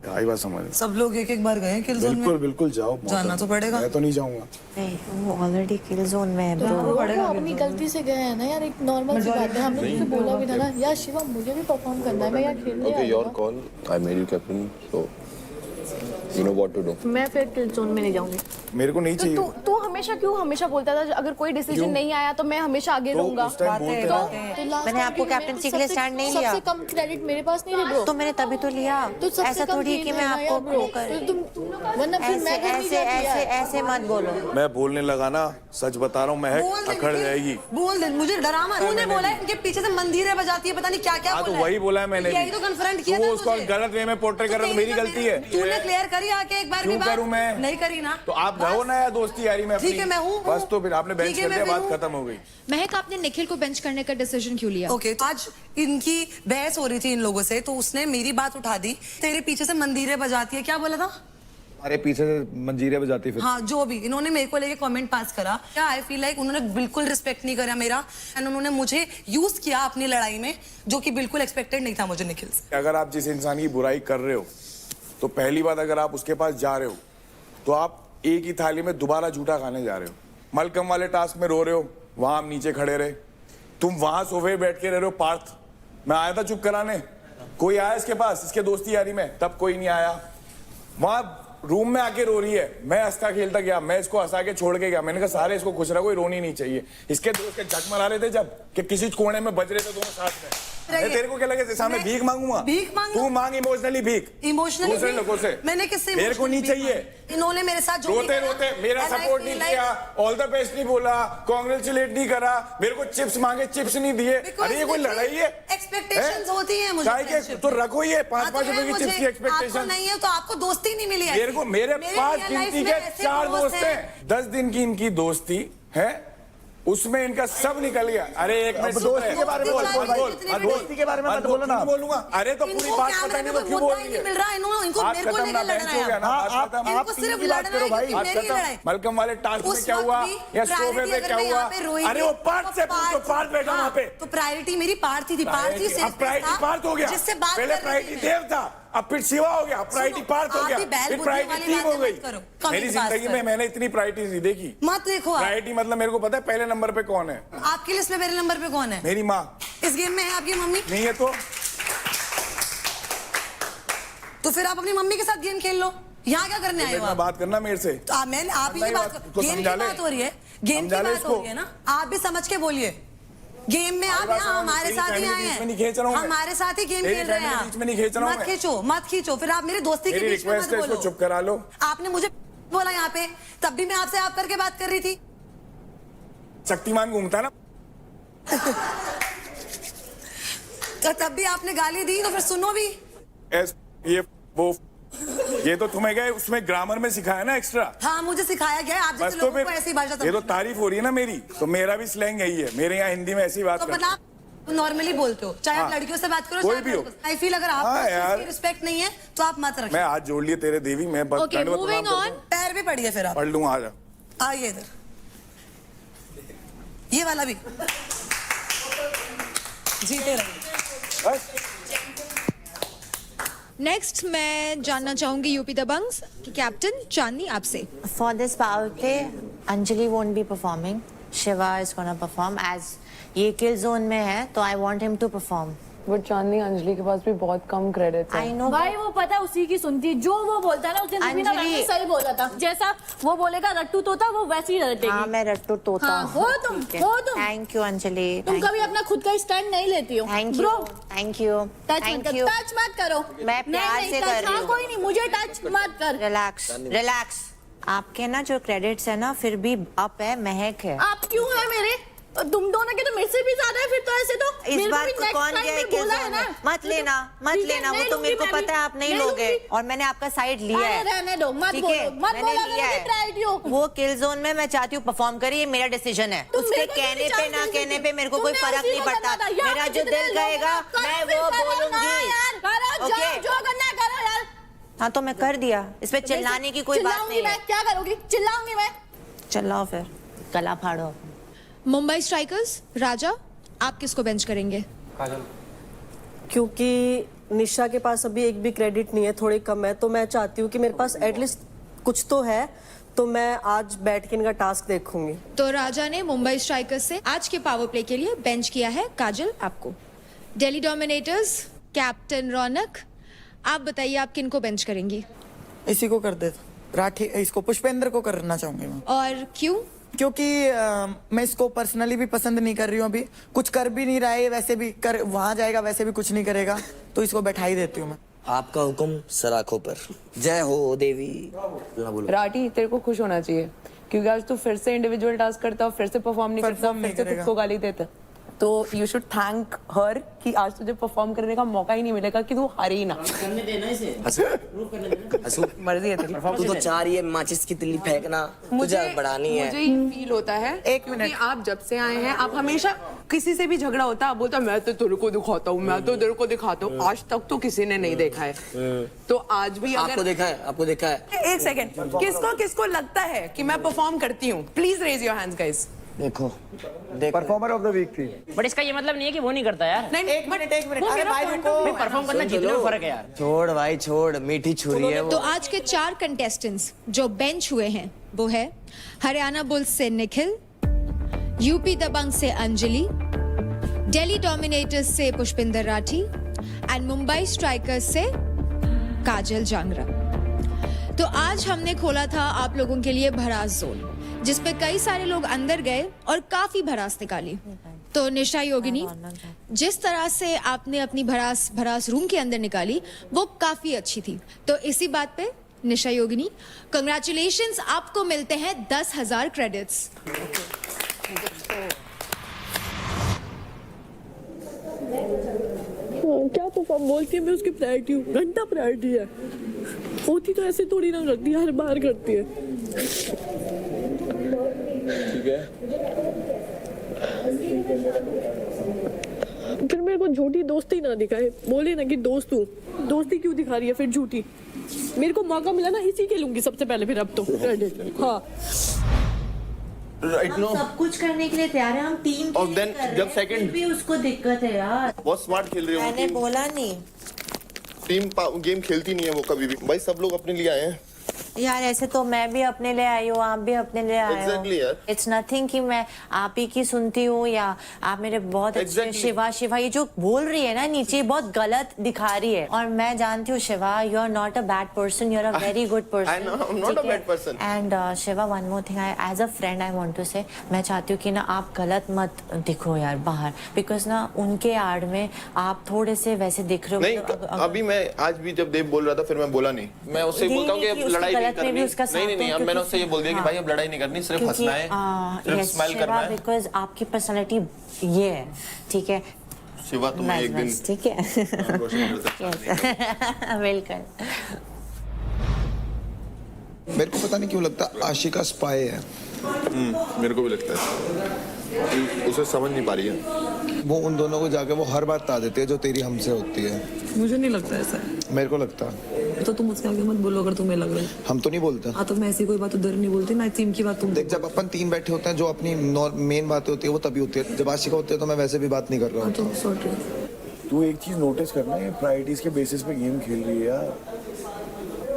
आई बात समझ? सब लोग एक एक बार गए किल जोन में। बिल्कुल बिल्कुल जाओ, जाना तो पड़ेगा। मैं तो नहीं जाऊंगा। नहीं, वो ऑलरेडी किल जोन में है ब्रो। वो अपनी गलती से गए हैं ना यार, एक नॉर्मल सी बात है। हमने तुझसे बोला भी था ना यार शिवा, मुझे भी परफॉर्म करना है, मैं यार खेलने आई हूं। Okay, your call. I made you captain, so you know what to do. मैं फिर किल जोन में नहीं जाऊंगी। मेरे को नहीं चाहिए। तू हमेशा बोलता था अगर कोई डिसीजन नहीं आया तो मैं हमेशा आगे रहूंगा। मैंने आपको कैप्टनसी के लिए स्टैंड नहीं लिया। सबसे कम क्रेडिट मेरे पास नहीं है ब्रो। तो मैंने तभी तो लिया। ऐसा थोड़ी कि मैं आपको वो कर। वरना फिर मैं ऐसे मत बोलो। मैं बोलने लगा ना, सच बता रहा हूँ, महक अकड़ जाएगी। बोल दे, मुझे डरा मत। तूने बोला है इनके पीछे से मंदिरें बजाती है, पता नहीं क्या क्या। तो वही बोला है मैंने। यही तो कन्फ्रंट किया था। उसको गलत वे में पोर्ट्रे कर रहा था, मेरी गलती है। तूने क्लियर करी आके एक बार भी बात? करूं मैं? नहीं करी ना। तो आप रहो ना यार दोस्ती यारी में। ठीक है, मैं हूँ। बस तो फिर आपने बेंच कर दिया, बात खत्म हो गई। महक, आपने निखिल को बेंच करने का डिसीजन क्यों लिया? ओके, तो आज इनकी बहस हो रही थी इन लोगों से, तो उसने मेरी बात उठा दी। तेरे पीछे से मंदिरें बजाती है, क्या बोला था? अरे पीछे से मंजीरे बजाती फिर। हाँ जो भी इन्होंने मेरे को लेके कमेंट पास करा, क्या आई फील लाइक उन्होंने बिल्कुल रिस्पेक्ट नहीं करा मेरा, एंड उन्होंने मुझे यूज किया अपनी लड़ाई में, जो कि बिल्कुल एक्सपेक्टेड नहीं था मुझे निखिल से। अगर आप जिस इंसान की बुराई कर रहे हो तो पहली बात अगर आप उसके पास जा रहे हो तो आप एक ही थाली में दोबारा झूठा खाने जा रहे हो। मलकम वाले टास्क में रो रहे हो, वहां हम नीचे खड़े रहे, तुम वहां सोफे बैठ के रह रहे हो। पार्थ मैं आया था चुप कराने, कोई आया इसके पास इसके दोस्ती यारी में, तब कोई नहीं आया। वहां रूम में आके रो रही है, मैं हंसता खेलता गया, मैं इसको हंसा के छोड़ के गया। मैंने कहा सारे इसको खुश रखो, कोई रोनी नहीं चाहिए। इसके दोस्त के झक मरा रहे थे जब कि किसी कोने में बज रहे थे दोनों साथ में। तेरे को क्या लगे सामने भीख मांगूंगा? भीख मांगू? तू मांग इमोशनली भीख, इमोशनली दूसरे लोगों से। मैंने किससे? मेरे को नहीं चाहिए। इन्होंने मेरे साथ जो रोते रोते मेरा सपोर्ट नहीं किया, ऑल द बेस्ट नहीं बोला, कांग्रेचुलेट नहीं करा, मेरे को चिप्स मांगे चिप्स नहीं दिए। अरे ये कोई लड़ाई है? एक्सपेक्टेशंस होती है मुझे तो रखो ये 5-5 रुपए की चिप्स की एक्सपेक्टेशन नहीं है तो आपको दोस्ती नहीं मिली है। मेरे को मेरे पास गिनती के 4 दोस्त हैं, 10 दिन की इनकी दोस्ती है, उसमें इनका सब निकल गया। अरे एक मिनट, दोस्ती के बारे में दोस्ती के बारे में मत बोलो ना। बोलूंगा अरे तो पूरी बात पता नहीं तो क्यों बोल रही है? मिल रहा है इनको मेरे को लेकर लड़ना है। आप सिर्फ की बात करो भाई। मेरी लड़ाई। मलकम वाले टास्क में क्या हुआ या सोफे पे क्या हुआ? अरे वो पार्थ से पूछो, पार्थ बैठा वहाँ पे। तो प्रायोरिटी मेरी पार्थी थी, पार्थी से अब प्रायोरिटी पार्थ हो गया। जिससे बात पहले प्रायोरिटी देव था, अब फिर शिवा हो गया, प्रायोरिटी पार्थ हो गया, फिर प्रायोरिटी टीम हो गई। मेरी जिंदगी में मैंने इतनी प्रायोरिटीज नहीं देखी। मत देखो प्रायोरिटी मतलब मेरे को पता है पहले नंबर पे कौन है। आपकी लिस्ट में पहले नंबर पे कौन है? मेरी माँ। इस गेम में है आपकी मम्मी? नहीं है तो फिर आप अपनी मम्मी के साथ गेम खेल लो। यहाँ क्या करने आए हो आप? बात करना मेरे से। तो आप ही की बात, गेम की बात हो रही है, गेम की बात हो रही है ना, आप भी समझ के बोलिए। गेम में आप यहाँ हमारे साथ ही आए हैं, हमारे साथ ही गेम खेल रहे हैं आप। मत खींचो मत खींचो, फिर आप मेरी दोस्ती के बीच में मत बोलो। चुप करा लो। आपने मुझे बोला यहाँ पे, तब भी मैं आपसे आप करके बात कर रही थी। शक्तिमान घूमता ना तो तब भी आपने गाली दी, तो फिर सुनो भी। ये तो तुम्हें गए उसमें ग्रामर में सिखाया ना एक्स्ट्रा। हाँ मुझे सिखाया गया है, आप जैसे तो लोगों को ऐसी भाषा। ये तो तारीफ हो रही है ना मेरी, तो मेरा भी स्लैंग यही है, मेरे यहाँ हिंदी में ऐसी बात तो बना नॉर्मली बोलते हो, चाहे आप लड़कियों से बात करो कोई भी हो। आई फील अगर आपको रिस्पेक्ट नहीं है तो आप मत रखिए। मैं हाथ जोड़ लिए तेरे देवी, मैं पैर भी पड़िए, फिर आप पढ़ लूँ। आ जा, आइए इधर, ये वाला भी जीते रहिए। नेक्स्ट मैं जानना चाहूंगी यूपी दबंग्स की कैप्टन चांदनी आपसे। For this power play, Anjali won't be performing. Shiva is gonna perform as ये kill zone में है, तो I want him to perform. But Chandni Anjali के पास भी बहुत कम क्रेडिट है। I know. भाई वो पता है उसी की सुनती है, जो वो बोलता है ना उसने भी ना अंजलि। सही बोला था, जैसा वो बोलेगा रट्टू तोता वो वैसे ही रटेगी। हाँ मैं रट्टू तोता हाँ, हो तुम हो तुम। Thank you Anjali. तुम कभी अपना खुद का स्टैंड नहीं लेती हो। Thank you. Thank you. Touch मत करो। मैं प्यार से कर रही हूँ। कोई नहीं, मुझे टच मत कर। रिलैक्स। आपके ना जो क्रेडिट्स है ना फिर भी अप है, महक है। आप क्यों है मेरे? तुम दोनों के तो मेरे से भी ज्यादा है, फिर तो ऐसे तो इस बार कौन गया है बोला है ना? मत लेना वो तो मेरे को पता है आप नहीं लोगे, और मैंने आपका साइड लिया है। रहने दो, मत ठीक है, बोलो, मत मैंने बोला लिया है। वो किल जोन में मैं चाहती हूँ परफॉर्म करे, ये मेरा डिसीजन है। उसके कहने पे ना कहने पे मेरे को कोई फर्क नहीं पड़ता, मेरा जो दिल कहेगा मैं वो बोलूंगी। हाँ तो मैं कर दिया, इस पे चिल्लाने की कोई बात नहीं है। क्या करोगी? चिल्लाऊंगी मैं। चिल्लाओ फिर, गला फाड़ो। मुंबई स्ट्राइकर्स राजा, आप किसको बेंच करेंगे? क्योंकि निशा के पास अभी एक भी क्रेडिट नहीं है, थोड़ी कम है, तो मैं चाहती हूँ कि मेरे पास एटलीस्ट कुछ तो है, तो मैं आज बैठ के इनका टास्क देखूंगी। तो राजा ने मुंबई स्ट्राइकर्स से आज के पावर प्ले के लिए बेंच किया है काजल आपको। दिल्ली डोमिनेटर्स कैप्टन रौनक, आप बताइए आप किनको बेंच करेंगी? इसी को कर दे, राठी, इसको पुष्पेंद्र को करना चाहूंगी मैं। और क्यों? क्योंकि मैं इसको पर्सनली भी पसंद नहीं कर रही हूँ, अभी कुछ कर भी नहीं रहा है, वैसे भी कर वहां जाएगा वैसे भी कुछ नहीं करेगा, तो इसको बैठा ही देती हूँ मैं। आपका हुक्म सर आंखों पर। जय हो देवी। राठी तेरे को खुश होना चाहिए, क्योंकि आज तू फिर से इंडिविजुअल टास्क करता, फिर से परफॉर्म नहीं करता, फिर से खुद को गाली देता, तो यू शुड थैंक हर कि आज तुझे परफॉर्म करने का मौका ही नहीं मिलेगा, कि तू हारी ना। करने देना इसे। हंसू मर्जी है तेरी। तू तो चाह रही है माचिस की तिल्ली फेंकना, तुझे बढ़ानी है। मुझे फील होता है एक मिनट, आप जब से आए हैं आप हमेशा किसी से भी झगड़ा होता है बोलता मैं तो तेरे को दिखाता हूँ, मैं तो तेरे को दिखाता हूँ। आज तक तो किसी ने नहीं देखा है, तो आज भी अगर आपको देखा है, आपको देखा है। एक सेकेंड, किसको किसको लगता है कि मैं परफॉर्म करती हूँ? Please raise your hands guys. देखो परफॉर्मर ऑफ द वीक थी। बट इसका ये मतलब नहीं है कि वो नहीं करता यार। नहीं, एक मिनट अरे भाई रुको, परफॉर्म करना जीतने में फर्क है यार। छोड़ भाई छोड़, मीठी छुरी है तो वो। आज के 4 कंटेस्टेंट्स जो बेंच हुए हैं वो है हरियाणा बुल्स से निखिल, यूपी दबंग से अंजलि, दिल्ली डोमिनेटर्स से पुष्पिंदर राठी एंड मुंबई स्ट्राइकर्स से काजल जांगरा। तो आज हमने खोला था आप लोगों के लिए भड़ास जोन, जिसपे कई सारे लोग अंदर गए और काफी भड़ास निकाली। तो निशा योगिनी, जिस तरह से आपने अपनी भड़ास रूम के अंदर निकाली वो काफी अच्छी थी। तो इसी बात पे निशा योगिनी, कंग्रेचुलेशंस, आपको मिलते हैं 10,000 क्रेडिट्स। क्या परफॉर्म बोलती है, मैं उसकी प्रायोरिटी हूँ, घंटा प्रायोरिटी है। होती तो ऐसे थोड़ी ना करती है, हर बार करती है। ठीक है, फिर मेरे को झूठी दोस्ती ना दिखाए, बोले ना कि दोस्त हूँ, दोस्ती क्यों दिखा रही है फिर झूठी? मेरे को मौका मिला ना, इसी के लूंगी सबसे पहले फिर अब तो क्रेडिट। हाँ राइट नो, सब कुछ करने के लिए तैयार है, हम टीम के और लिए देन कर रहे जब हैं, सेकंड फिर भी उसको दिक्कत है यार। बहुत स्मार्ट खेल रही मैंने हो, बोला नहीं टीम गेम खेलती नहीं है वो कभी भी। भाई सब लोग अपने लिए आए हैं यार, ऐसे तो मैं भी अपने लिए आई हूँ, आप भी अपने लिए आए हो। Exactly, यार। इट्स नथिंग कि मैं आप ही की सुनती हूँ या आप मेरे बहुत अच्छे Exactly. शिवा ये जो बोल रही है ना नीचे, बहुत गलत दिखा रही है। और मैं जानती हूँ Shiva, you are not a bad person, you are a very good person. I know, I'm not a bad person. And Shiva, one more thing, as a friend I want to say, मैं चाहती हूँ कि ना आप गलत मत दिखो यार बाहर, बिकॉज ना उनके आड़ में आप थोड़े से वैसे दिख रहे हो। नहीं, अभी मैं आज भी जब देव बोल रहा था फिर मैं बोला नहीं, मैं उससे बोलता हूँ कि अब लड़ाई नहीं करनी। नहीं, अब मैंने उससे ये बोल दिया कि भाई अब लड़ाई नहीं करनी, सिर्फ हंसना है, सिर्फ स्माइल करना है। बिकॉज आपकी पर्सनालिटी ये है, ठीक है शिवा, तुम्हें एक दिन ठीक है वेलकम। मेरे को पता नहीं क्यों लगता आशिका स्पाई है। मेरे को भी लगता है उसे समझ नहीं पा रही है। वो उन दोनों को जाके वो हर बात बता देती है जो तेरी हमसे होती है। मुझे नहीं लगता ऐसा है। मेरे को लगता है। तो तुम मुझसे आगे मत बोलो अगर तुम्हें लग रहा है। हम तो नहीं बोलते। हाँ, तो मैं ऐसी कोई बात उधर नहीं बोलती ना, टीम की बात तुम देख, जब अपन 3 बैठे होते हैं जो अपनी मेन बातें होती है वो तभी होती है। जब आशिका होती है तो मैं वैसे भी बात नहीं कर रहा हूँ। तो सॉरी। तू एक चीज नोटिस करना, ये प्रायोरिटीज के बेसिस पे गेम खेल रही है यार।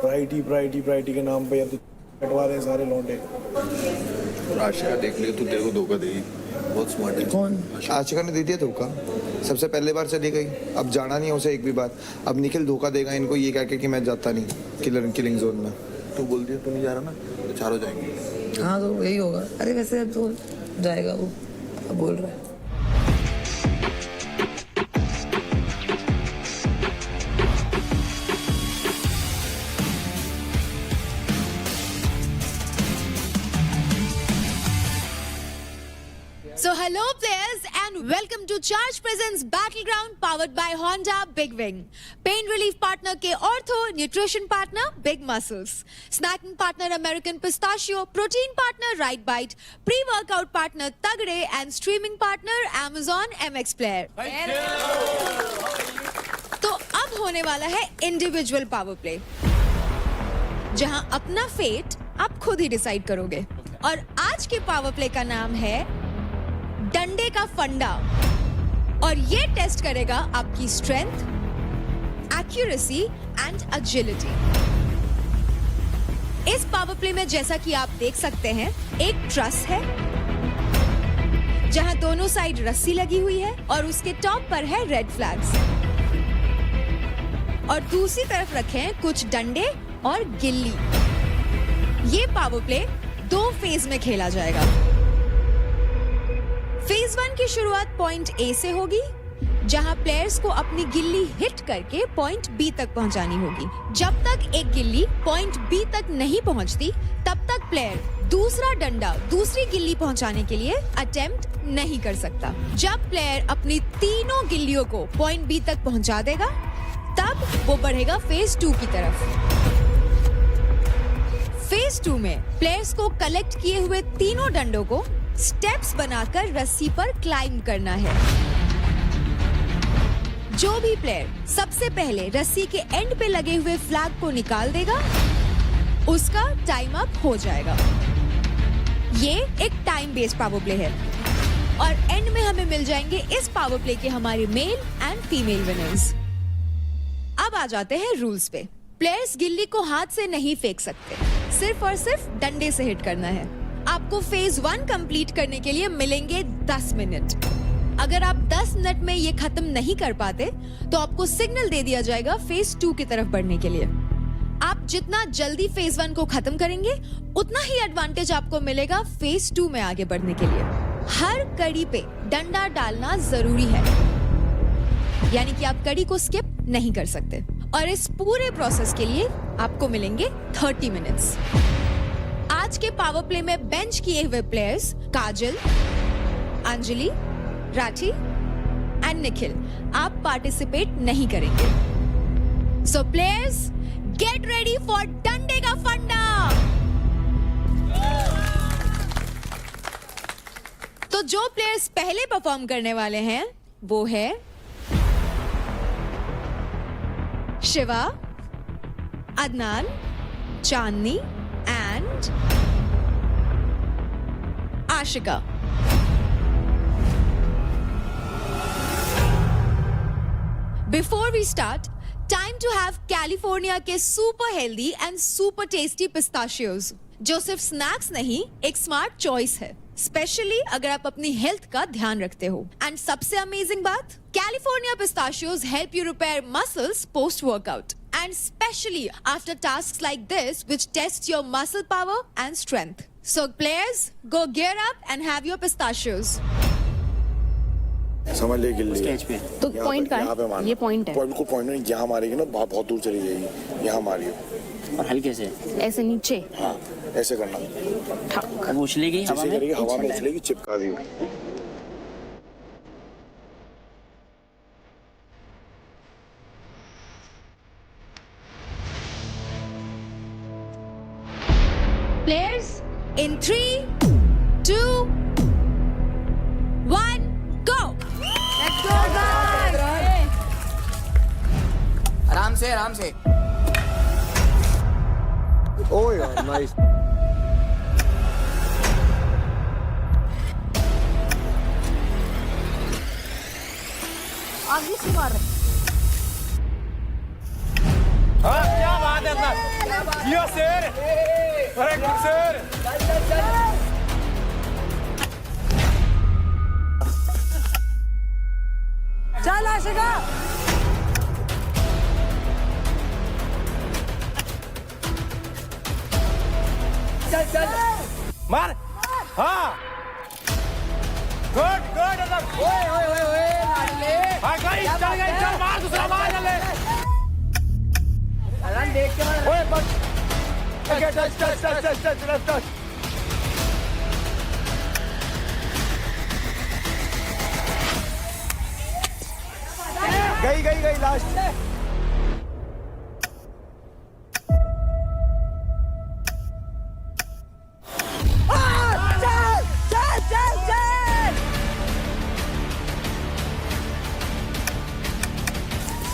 प्रायोरिटी के नाम पे अब तो कटवा रहे हैं सारे लौंडे। आशिका देख लियो, तू तेरे को धोखा देगी, बहुत स्मार्ट है। कौन? आशिका ने दे दिया धोखा, सबसे पहले बार चली गई, अब जाना नहीं है उसे एक भी बार। अब निखिल धोखा देगा इनको ये कह के कि मैं जाता नहीं किलिंग जोन में। तू बोल दिया तू नहीं जा रहा ना, तो चारों जाएंगे। हाँ तो यही होगा। अरे वैसे तो जाएगा वो, अब बोल रहा है। So hello players and welcome to Charge Presents Battleground powered by Honda Big Wing. Pain relief partner के Ortho, nutrition partner Big Muscles, snacking partner American Pistachio, protein partner Right Bite, pre-workout partner Tagde and streaming partner Amazon MX Player. तो अब होने वाला है individual power play, जहां अपना fate आप खुद ही डिसाइड करोगे। और आज के पावर प्ले का नाम है डंडे का फंडा, और ये टेस्ट करेगा आपकी स्ट्रेंथ, एक्यूरेसी एंड एजिलिटी। इस पावर प्ले में जैसा कि आप देख सकते हैं, एक ट्रस है जहां दोनों साइड रस्सी लगी हुई है और उसके टॉप पर है रेड फ्लैग्स, और दूसरी तरफ रखे हैं कुछ डंडे और गिल्ली। ये पावर प्ले 2 फेज में खेला जाएगा। फेज 1 की शुरुआत पॉइंट ए से होगी, जहां प्लेयर्स को अपनी गिल्ली हिट करके पॉइंट बी तक पहुंचानी होगी। जब तक एक गिल्ली पॉइंट बी तक नहीं पहुंचती, तब तक प्लेयर दूसरा डंडा दूसरी गिल्ली पहुंचाने के लिए अटेम्प्ट नहीं कर सकता। जब प्लेयर अपनी तीनों गिल्लियों को पॉइंट बी तक पहुंचा देगा, तब वो बढ़ेगा फेज 2 की तरफ। फेज 2 में प्लेयर्स को कलेक्ट किए हुए तीनों डंडों को स्टेप्स बनाकर रस्सी पर क्लाइंब करना है। जो भी प्लेयर सबसे पहले रस्सी के एंड पे लगे हुए फ्लैग को निकाल देगा, उसका टाइम अप हो जाएगा। ये एक टाइम बेस्ड पावर प्ले है और एंड में हमें मिल जाएंगे इस पावर प्ले के हमारे मेल एंड फीमेल विनर्स। अब आ जाते हैं रूल्स पे। प्लेयर्स गिल्ली को हाथ से नहीं फेंक सकते, सिर्फ और सिर्फ डंडे से हिट करना है। आपको फेज 1 कंप्लीट करने के लिए मिलेंगे 10 मिनट। अगर आप 10 मिनट में ये खत्म नहीं कर पाते तो आपको सिग्नल दे दिया जाएगा फेज 2 की तरफ बढ़ने के लिए। आप जितना जल्दी फेज 1 को खत्म करेंगे उतना ही एडवांटेज आपको मिलेगा फेज 2 में आगे बढ़ने के लिए। हर कड़ी पे डंडा डालना जरूरी है, यानी कि आप कड़ी को स्किप नहीं कर सकते। और इस पूरे प्रोसेस के लिए आपको मिलेंगे 30 मिनट्स। आज के पावर प्ले में बेंच किए हुए players Kajal, Anjali, Rathi and Nikhil आप पार्टिसिपेट नहीं करेंगे। सो प्लेयर्स गेट रेडी फॉर डंडे का फंडा। तो जो प्लेयर्स पहले परफॉर्म करने वाले हैं वो है Shiva, Adnan, Chandni and Ashika. Before we start, time to have California के super healthy and super tasty pistachios, जो सिर्फ स्नैक्स नहीं एक स्मार्ट चॉइस है, स्पेशली अगर आप अपनी हेल्थ का ध्यान रखते हो। एंड सबसे अमेजिंग बात, California pistachios help you repair muscles post workout and especially after tasks like this which test your muscle power and strength. So players, go gear up and have your pistachios. समझ ले गिल्ली stage पे तो point का है, ये point है। बिल्कुल पॉइंट नहीं, यहाँ मारेगी ना बहुत दूर चली जाएगी, यहाँ मारियो और हल्के से ऐसे नीचे, हाँ ऐसे करना, अब उछलेगी हवा में, हवा में उछलेगी, चिपका दी। Players, in 3, 2, 1, go! Let's go, guys! आराम से आराम से। ओह यार नाइस। आगे से मार। हाँ क्या बात है यो सर, अरे गुड सर। चल आशिका, चल चल मार, हाँ गुड गुड। ओए ओए ओए ओए लाडले, हाँ गई चल मार, दूसरा मार चले। अरे देख के मार। ओए बस ओके, टच गई लास्ट।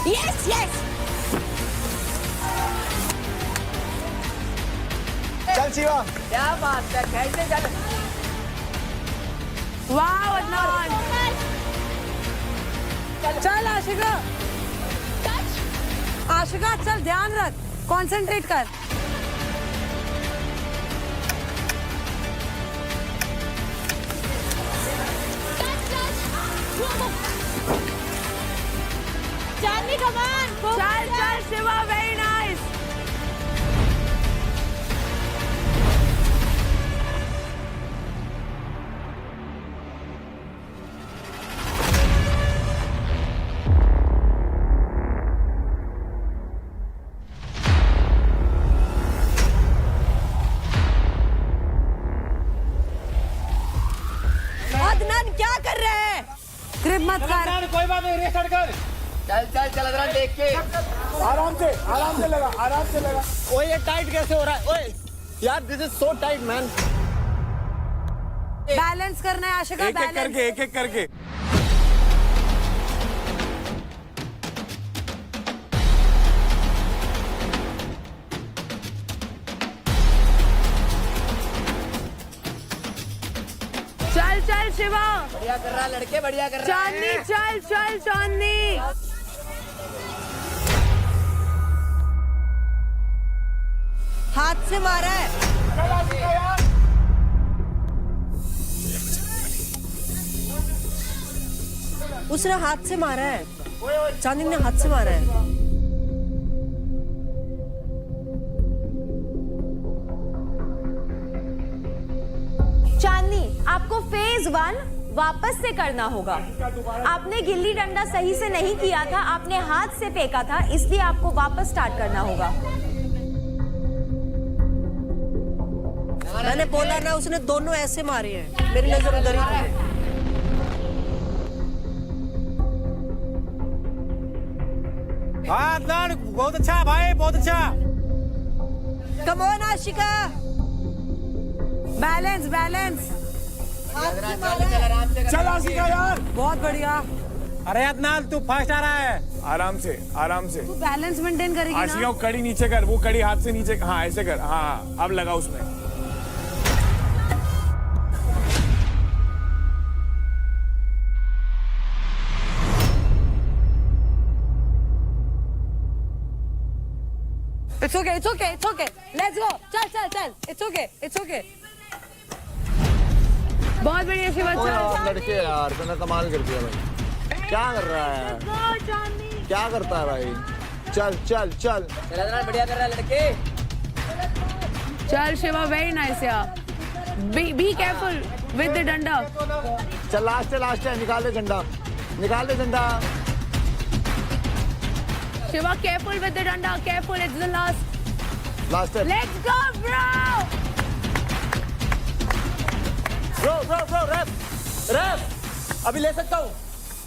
Yes, yes! चल शिवा, क्या बात है, कैसे चल। वाह अदनान, चल आशिका, आशिका चल, ध्यान रख, कंसंट्रेट कर। चांदनी कमान, चल चल शिवा, वेरी नाइस। अदनान क्या कर रहे हैं? ग्रिप मत कर। कोई बात नहीं, रेस्ट कर। चल अदनान देख के आराम से लगा। ओए ये टाइट कैसे हो रहा है? ओए यार this is so tight man. Balance करना है आशिका, एक एक करके, एक एक करके। चल चल शिवा, बढ़िया कर रहा लड़के, बढ़िया कर रहा चांदनी चल चल चांदनी। हाथ से मारा है। उसने हाथ से मारा है, चांदनी ने हाथ से मारा है। चांदनी, आपको फेज 1 वापस से करना होगा। आपने गिल्ली डंडा सही से नहीं किया था, आपने हाथ से फेंका था, इसलिए आपको वापस स्टार्ट करना होगा। मैंने बोला ना, उसने दोनों ऐसे मारे हैं, मेरी नजर उधर ही थी। हाँ अदनान, बहुत अच्छा भाई, बहुत अच्छा। Come on Ashika, balance balance. चल आशिका यार, बहुत बढ़िया। अरे अदनान तू फास्ट आ रहा है। आराम से, आराम से। तू बैलेंस मेंटेन करेगी आशिका ना? वो कड़ी नीचे कर, वो कड़ी हाथ से नीचे, हाँ ऐसे कर, हाँ अब लगा उसमें। It's okay, it's okay, it's okay. Let's go. चल चल चल. It's okay, it's okay. बहुत बढ़िया शिवा, चल। लड़के यार, तूने कमाल कर दिया भाई। क्या कर रहा है? क्या करता है भाई? चल चल चल। बढ़िया कर रहा है लड़के। चल शिवा, वेरी नाइस यार। बी केयरफुल विद द डंडा। चल लास्ट है, निकाल दे झंडा, निकाल दे झंडा। Shiva careful with the danda, careful, it's the last है। Let's go bro. Bro rap अभी ले सकता हूँ।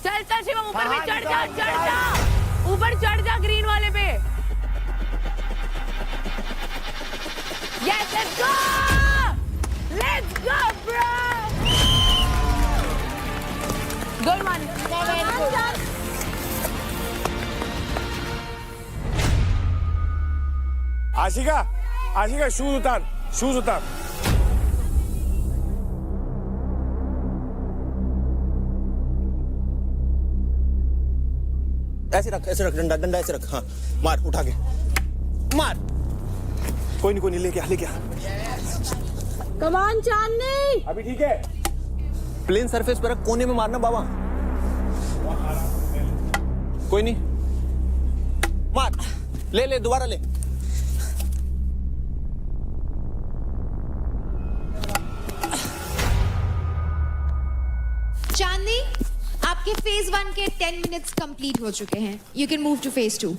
चल चल शिवा, ऊपर भी चढ़ जा, ऊपर चढ़ जा ग्रीन वाले पे। Yes, let's go bro. Good one. Ashika, Ashika shoes उतार, शूज उतार। ऐसे रख डंडा, डंडा ऐसे रख। हाँ मार, उठा के मार। कोई नहीं लेके आ। कम ऑन चांदनी। अभी ठीक है। प्लेन सरफेस पर रख, कोने में मारना बाबा। कोई नहीं, मार। ले दोबारा ले। चांदनी, आपके फेज 1 के 10 मिनट्स कंप्लीट हो चुके हैं। You can move two phase 2।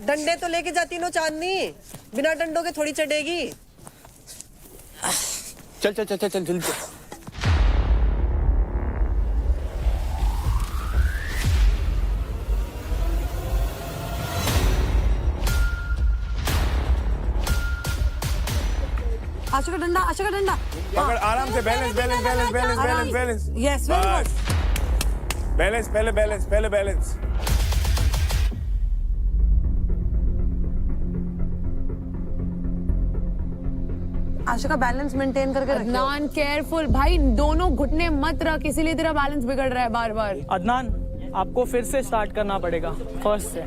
डंडे तो लेके जाती नो चांदनी, बिना डंडों के थोड़ी चढ़ेगी। चल जल्दी। आशिका डंडा, आशिका डंडा। पकड़ आराम से, balance. Yes, very good. Balance, पहले बैलेंस। आशिका बैलेंस मेंटेन करके रखियो। अदनान केयरफुल भाई, दोनों घुटने मत रख, इसीलिए तेरा बैलेंस बिगड़ रहा है बार बार। अदनान, आपको फिर से स्टार्ट करना पड़ेगा, फर्स्ट से।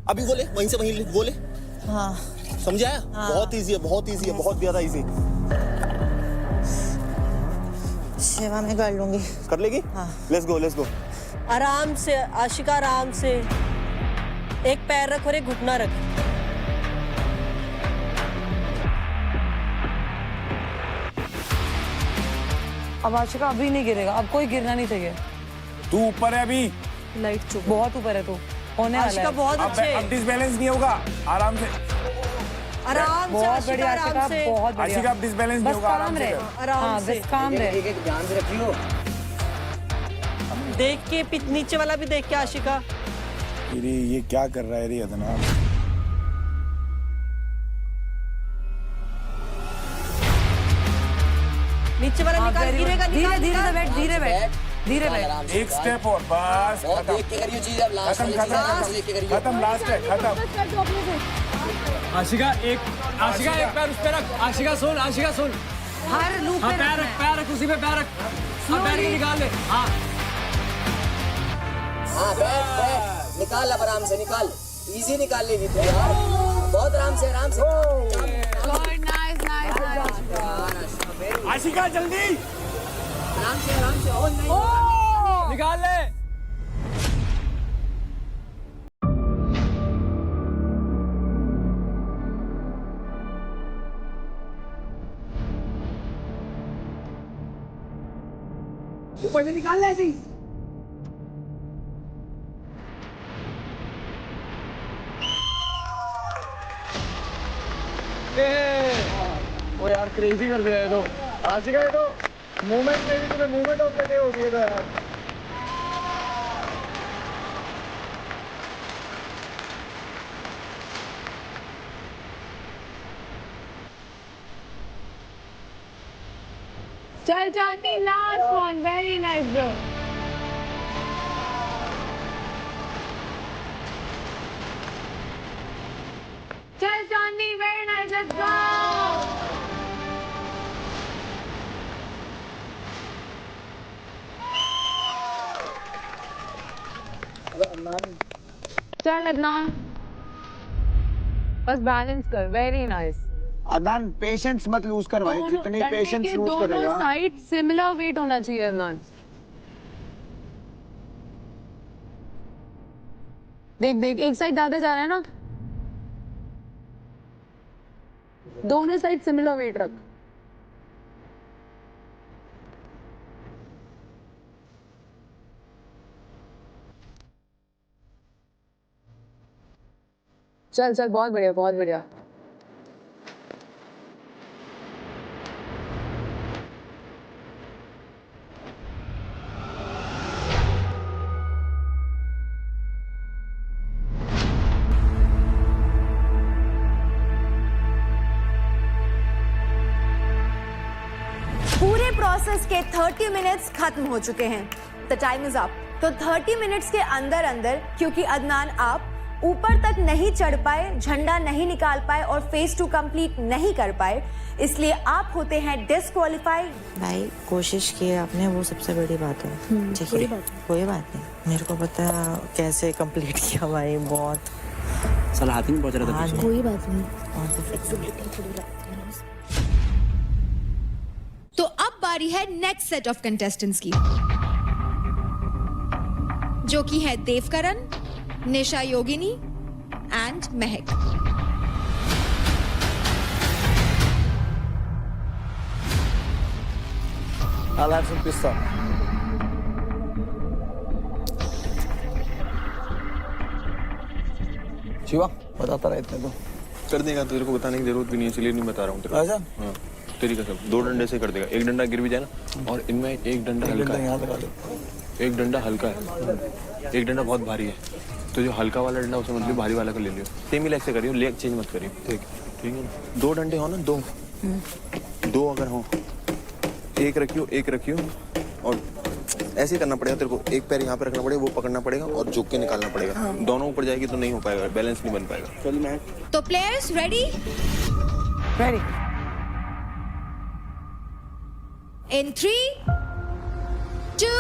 अभी बोले, वहीं से वहीं बोले। हाँ समझाया? बहुत इजी है, बहुत ज्यादा इजी। शिवा मैं कर लूंगी। कर लेगी? हाँ। Let's go. आराम से आशिका, आराम से। एक पैर रख और एक घुटना रख। अब आशिका अभी नहीं गिरेगा, अब कोई गिरना नहीं चाहिए। तू ऊपर है अभी। लाइट चुप, बहुत ऊपर है तू, होने वाला है। आशिका बहुत अच्छे। अब डिसबैलेंस नहीं होगा, आराम से। आराम से बहुत आशिका, बढ़िया आराम आशिका, से। बहुत बढ़िया। आशिका अब डिसबैलेंस नहीं बस होगा, आराम काम से रहे। कर। आराम से। बस काम रहे। ध्यान से रखियो। देख के नीचे वाला भी देख के आशिका। ये क्या कर रहा है रे अदनान? नीचे वाला निकाल, गिरेगा, धीरे धीरे से बैठ, धीरे बैठ, धीरे बैठ। एक स्टेप और बस, खत्म देख के करियो चीज, अब लास्ट खत्म खत्म देख के करियो। खत्म, लास्ट है, खत्म। आशिका एक पैर उस पे रख, आशिका सुन, आशिका सुन। हर लूप हाँ, पे पैर रख, पैर रख, उसी पे पैर रख। हाँ, पैर के निकाल ले। हाँ हाँ, बैठ निकाल, अब आराम से निकाल, इजी निकाल लेगी तू यार, बहुत आराम से, आराम से। आशिका जल्दी, आराम से, आराम से, और नहीं निकाल ले। ऊपर से निकाल ले ऐसे ही। वो यार क्रेजी कर दिया है तो आशिका, ये तो मूवमेंट में भी तुम्हें मूवमेंट ऑफ द डे हो गया था यार। चल जाती, last one, very nice bro. चल चांदी, वेरी नाइस, लेट्स गो। चल अदनान, बस बैलेंस कर, वेरी नाइस। अदनान पेशेंस मत लूज कर भाई, जितनी पेशेंस लूज करेगा। दोनों साइड सिमिलर वेट होना चाहिए अदनान। देख देख, एक साइड ज्यादा जा रहा है ना, दोनों साइड सिमिलर वेट रख। चल चल, बहुत बढ़िया, बहुत बढ़िया। पूरे प्रोसेस के 30 मिनट्स खत्म हो चुके हैं। The time is up. तो 30 मिनट्स के अंदर अंदर, क्योंकि अदनान आप ऊपर तक नहीं चढ़ पाए, झंडा नहीं निकाल पाए और फेज 2 कंप्लीट नहीं कर पाए, इसलिए आप होते हैं डिस्क्वालीफाइड। भाई कोशिश की है आपने, वो सबसे बड़ी बात है। ठीक है, कोई बात नहीं, मेरे को पता कैसे कंप्लीट किया भाई, बहुत साला हाथ ही नहीं पहुंच रहा था। कोई बात नहीं। तो अब बारी है नेक्स्ट सेट ऑफ कंटेस्टेंट्स की, जो कि है देवकरण, निशा योगिनी and Mahak. I'll have some pista. Shiva बताता रहा इतने तो कर देगा, तेरे को बताने की जरूरत भी नहीं है, इसलिए नहीं बता रहा हूँ तेरे को। अच्छा, हाँ, तेरी कसम, 2 डंडे से कर देगा। एक डंडा गिर भी जाए ना, और इनमें एक डंडा हल्का है, यहाँ लगा दो। एक डंडा हल्का है, एक डंडा बहुत भारी है। तो जो हल्का वाला डंडा उसे मतलब भारी वाला को ले लियो। सेम ही लेग से करियो, लेग चेंज मत करियो। ठीक ठीक है। 2 डंडे हो ना, 2 अगर हो, एक रखियो और ऐसे ही करना पड़ेगा तेरे को। एक पैर यहाँ पे रखना पड़ेगा, वो पकड़ना पड़ेगा और झुक के निकालना पड़ेगा। दोनों ऊपर जाएगी तो नहीं हो पाएगा, बैलेंस नहीं बन पाएगा। चल मैं तो players ready? Ready. In 3, 2,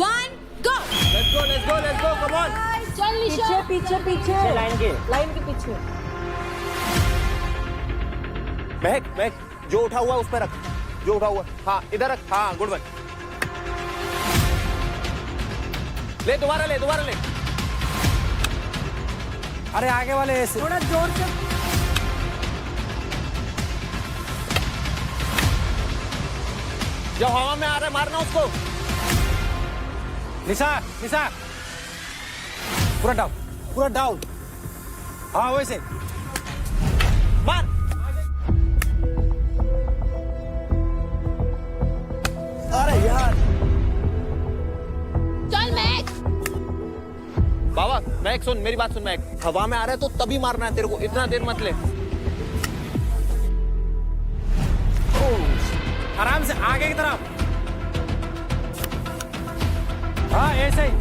1, go. Let's go, come on. चल निशा, पीछे लाइन के पीछे। महक जो उठा हुआ उस पर रख, जो उठा हुआ, हाँ इधर रख, हाँ गुड वन। ले दोबारा ले। अरे आगे वाले ऐसे थोड़ा जोर से। जब हवा में आ रहा है मारना उसको। निशा पूरा डाउन। हाँ वैसे मार। अरे यार चल मैक। बाबा महक सुन, मेरी बात सुन महक, हवा में आ रहा है तो तभी मारना है तेरे को, इतना देर मत ले। आराम से आगे की तरफ। हाँ ऐसे ही।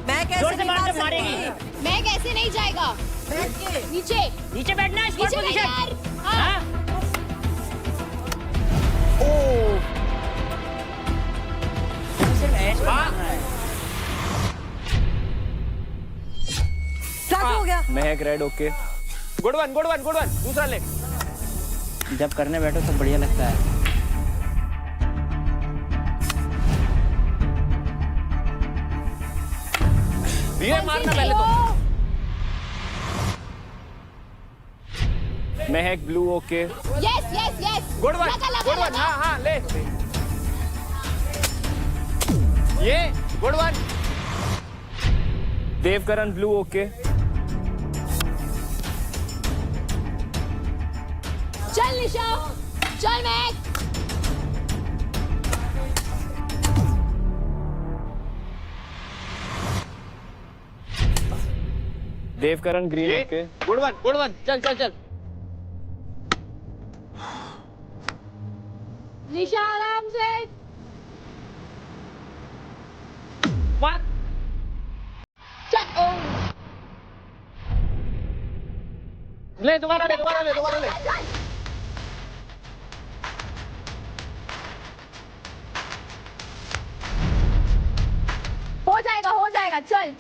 मैं कैसे जोर से नहीं मार मार के मारेगी। सकती? मैं कैसे नहीं जाएगा? बैठ के। नीचे नीचे बैठना है, नीचे बैठ यार। हाँ। क्या हो गया? महक red okay. Good one good one good one, दूसरा ले। जब करने बैठो तब बढ़िया लगता है। धीरे मारना पहले तो। Mahak blue okay. Yes yes yes. Good one good one. हाँ हाँ ले। ये good one. Devkaran blue okay. चल निशा, चल Mac. Devkaran green okay. Good one चल चल चल। निशा आराम से। मार। चल। ओ। ले दोबारा ले दोबारा ले दोबारा ले। हो जाएगा चल।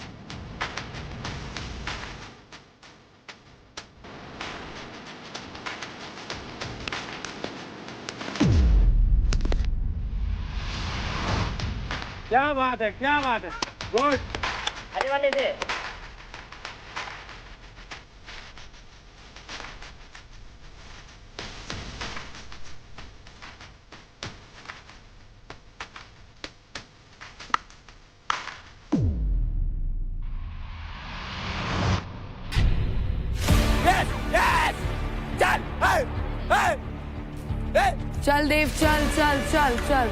क्या बात है, क्या बात है। गुड। अरे वाले से चल देव, चल चल चल चल।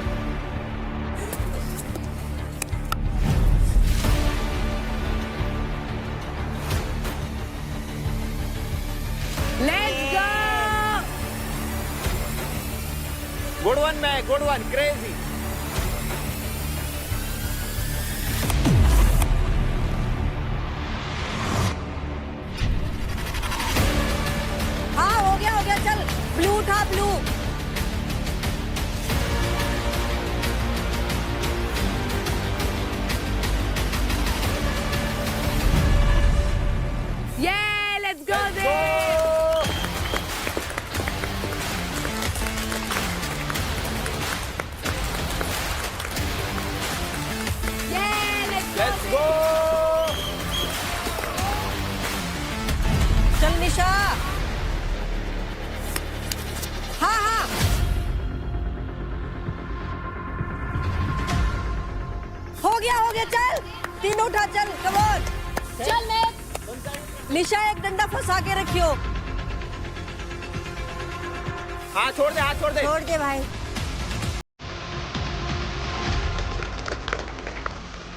Let's go! Good one Mac, good one, crazy. हाँ हो गया चल। ब्लू उठा blue. Yeah, let's go Dev! Yeah, let's go! चल निशा। हाँ हाँ। हो गया चल। तीन उठा चल। Come on. चल मैक। निशा एक डंडा फंसा के रखियो। हाथ छोड़ दे, हाथ छोड़ दे। छोड़ दे भाई।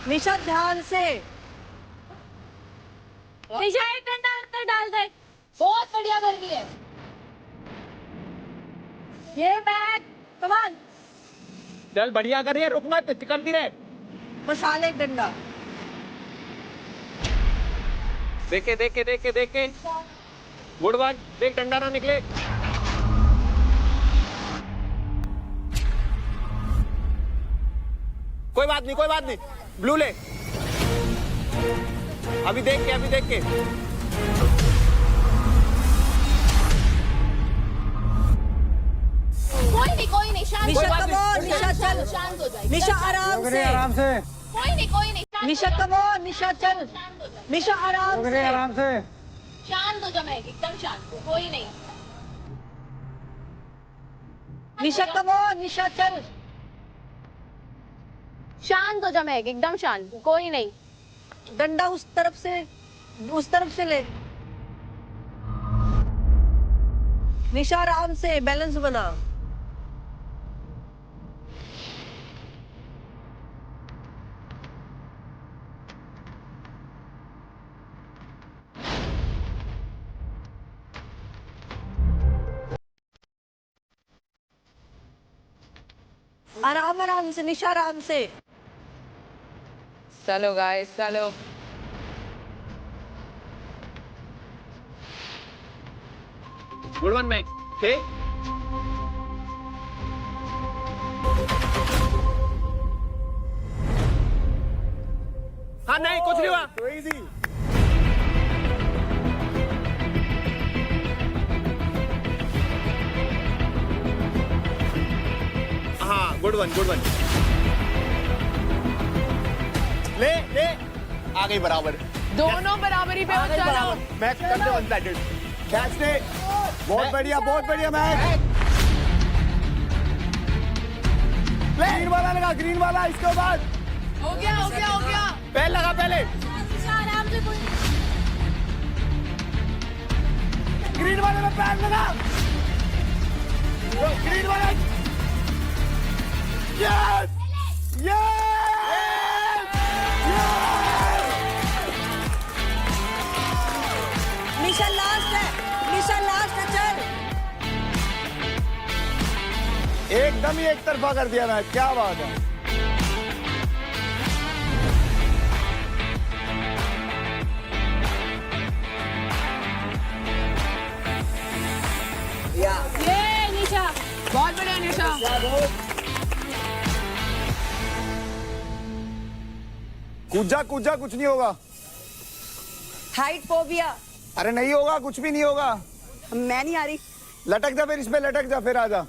निशा ध्यान से। निशा एक डंडा अंदर डाल दे। बहुत बढ़िया कर रही है। ये मैक, कम ऑन। चल बढ़िया कर रही है, रुक मत, करती रहे। मसाले एक डंडा। देखे। गुड वन, देख डंडा ना निकले। कोई बात नहीं। ब्लू ले। अभी देख के। कोई नहीं शांत। निशा कम ऑन। निशा चल। शांत हो जाए। निशा आराम से। आराम से। कोई नहीं। निशा कम ऑन। निशा चल। निशा आराम से। आराम से। शांत हो जा मैक, एकदम शांत। कोई नहीं। निशा कम ऑन। निशा चल। शांत हो जा मैक, एकदम शांत। कोई नहीं। डंडा उस तरफ से ले। निशा आराम से, बैलेंस बना। आराम आराम से निशा, आराम से। चलो गाइस चलो। Good one Mac. ओके हाँ नहीं कुछ नहीं हुआ। हाँ गुड वन गुड वन। ले ले आ गई बराबर। दोनों बराबरी पे हो, चलो। मैच कर दे वन साइडेड। कैच दे। बहुत बढ़िया मैच। ग्रीन वाला लगा, ग्रीन वाला। इसके बाद हो गया हो गया हो गया। पहले लगा पहले। आराम से कोई ग्रीन वाले में पैर लगा। ग्रीन वाला। यस निशा लास्ट है, निशा लास्ट है, चल। एकदम ही एक तरफा कर दिया मैच। क्या बात है। ये निशा बहुत बढ़िया निशा। कूद जा कुछ नहीं होगा। Height phobia. अरे नहीं होगा, कुछ भी नहीं होगा। मैं नहीं आ रही। लटक जा फिर, इसमें लटक जा, फिर आ जा।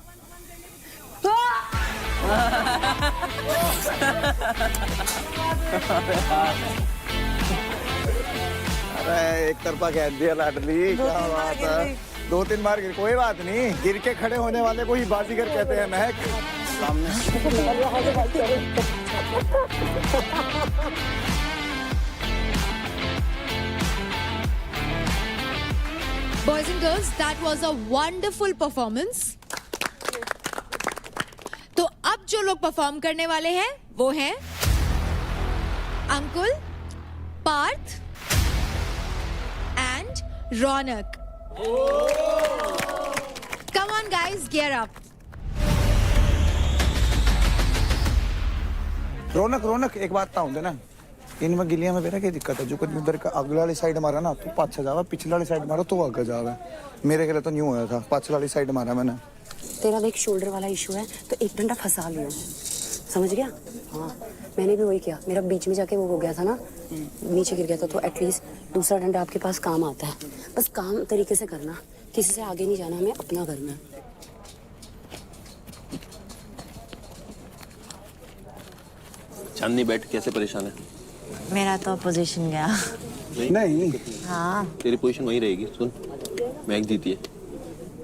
अरे एक तरफा कह दिया लाडली। क्या बात है। 2-3 बार गिर, कोई बात नहीं। गिर के खड़े होने वाले को ही बाजीगर कहते हैं। महक सामने। Boys and girls, that was a wonderful performance. तो अब जो लोग परफॉर्म करने वाले हैं वो हैं Ankul, Parth and Raunak. Come on guys, gear up. Raunak एक बात बताऊं ना, इनमें गिलिया में बेरा क्या दिक्कत है। जो कुछ उधर का अगले वाली साइड मारा ना तो पाछा जावा, पिछले वाली साइड मारो तो आगे जावा। मेरे के लिए तो न्यू होया था, पाछले वाली साइड मारा मैंने। तेरा देख शोल्डर वाला इशू है तो एक डंडा फंसा लियो, समझ गया? हाँ मैंने भी वही किया। मेरा बीच में जाके वो हो गया था ना, नीचे गिर गया था। तो एटलीस्ट दूसरा डंडा आपके पास काम आता है। बस काम तरीके से करना, किसी से आगे नहीं जाना, हमें अपना करना है। चांदनी बैठ कैसे परेशान है? मेरा तो पोजीशन गया। नहीं हाँ तेरी पोजीशन वही रहेगी। सुन मैच जीती है।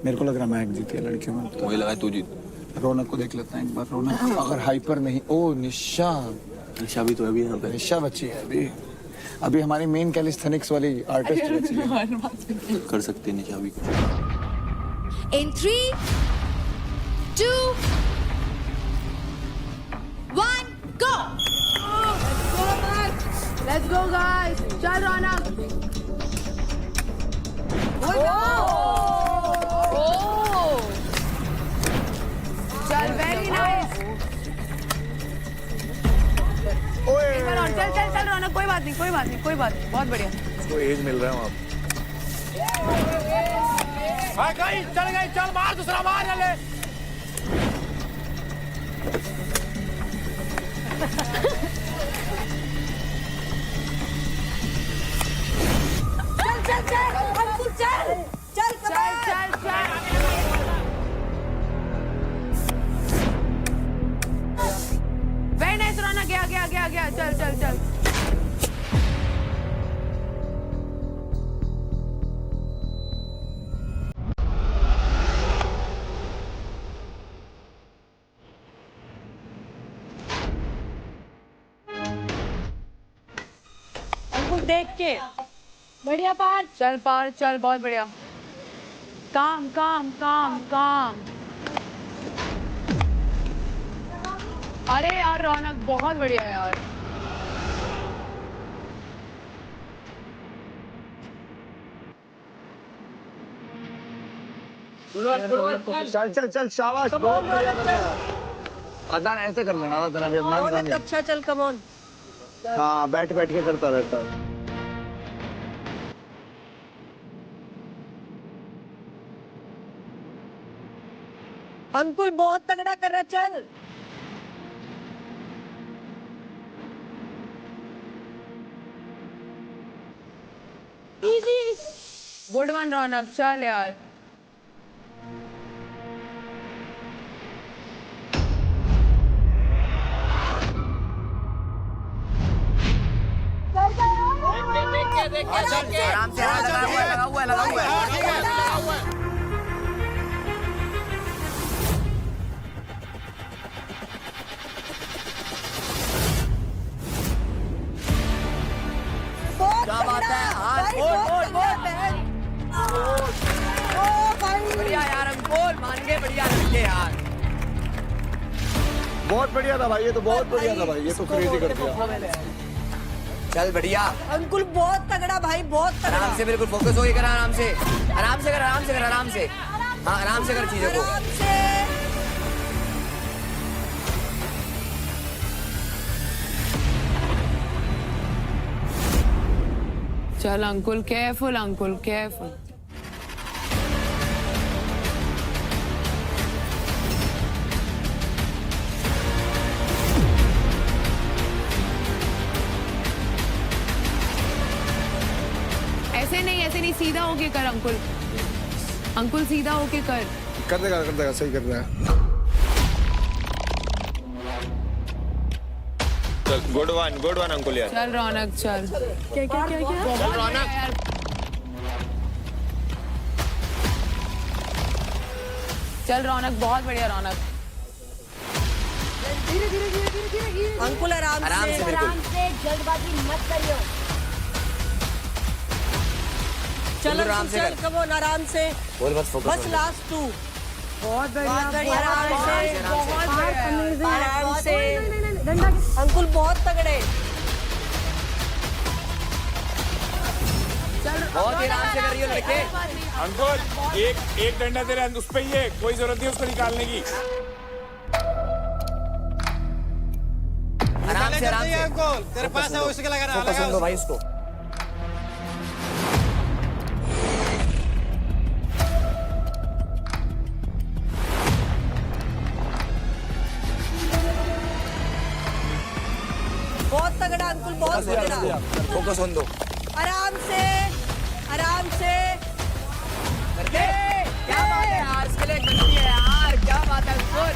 मेरे को लग रहा मैच जीती है लड़कियों में। वही लगा तू जीत। रौनक को देख लेते हैं एक बार। रौनक अगर हाइपर नहीं, ओ निशा भी तो है अभी यहाँ पे। निशा बची है अभी हमारी मेन कैलिस्थेनिक्स वाली आर्टिस्ट बची है। कर सकते हैं निशा भी। In 3, 2, 1, go! Let's go guys. चल रौनक। चल वेरी नाइस। चल रौनक, कोई बात नहीं, बहुत बढ़िया। तो एज मिल रहा है वहाँ। चल मार दूसरा मार ले। वेरी नाइस रौनक, गया। चल। देख के बढ़िया पार। चल बहुत बढ़िया। काम। अरे यार रौनक बहुत बढ़िया यार। चल शाबाश। बहुत बढ़िया। अदान ऐसे कर लेना तेरा भी अच्छा चल कम ऑन हाँ बैठ बैठ के करता रहता है अंकुल बहुत तगड़ा कर रहा चल गुड वन रौनक चल यार आराम से लगा हुआ है क्या बात है बढ़िया यार अंकुल मान गए बढ़िया लड़के यार बहुत बढ़िया था भाई ये तो बहुत बढ़िया था भाई ये तो क्रेजी कर दिया चल बढ़िया अंकुल बहुत तगड़ा भाई बहुत तगड़ा आराम से बिल्कुल फोकस होके कर आराम से कर आराम से हाँ आराम से कर चीजों को आराम से चल अंकुल केयरफुल ऐसे नहीं सीधा होके कर अंकुल सीधा होके कर देगा सही कर रहा है गुड वन अंकुल यार चल रौनक चल क्या चल रौनक चल रौनक बहुत बढ़िया रौनक अंकुल आराम से जल्दबाजी मत करियो चल आराम से कर कम ऑन आराम से बोल बस फोकस बस लास्ट टू बहुत बढ़िया आराम से अंकुल बहुत तगड़े बहुत ही आराम से कर रही हो लड़के अंकुल एक डंडा तेरे उस पे ही है कोई जरूरत नहीं उसको निकालने की आराम से अंकुल तेरे पास है उसके लगा फोकस कर दो भाई उसको बहुत तगड़ा अंकुल बहुत तगड़ा फोकस ऑन दो आराम से क्या बात है यार इसके लिए गलती है यार क्या बात है अंकुल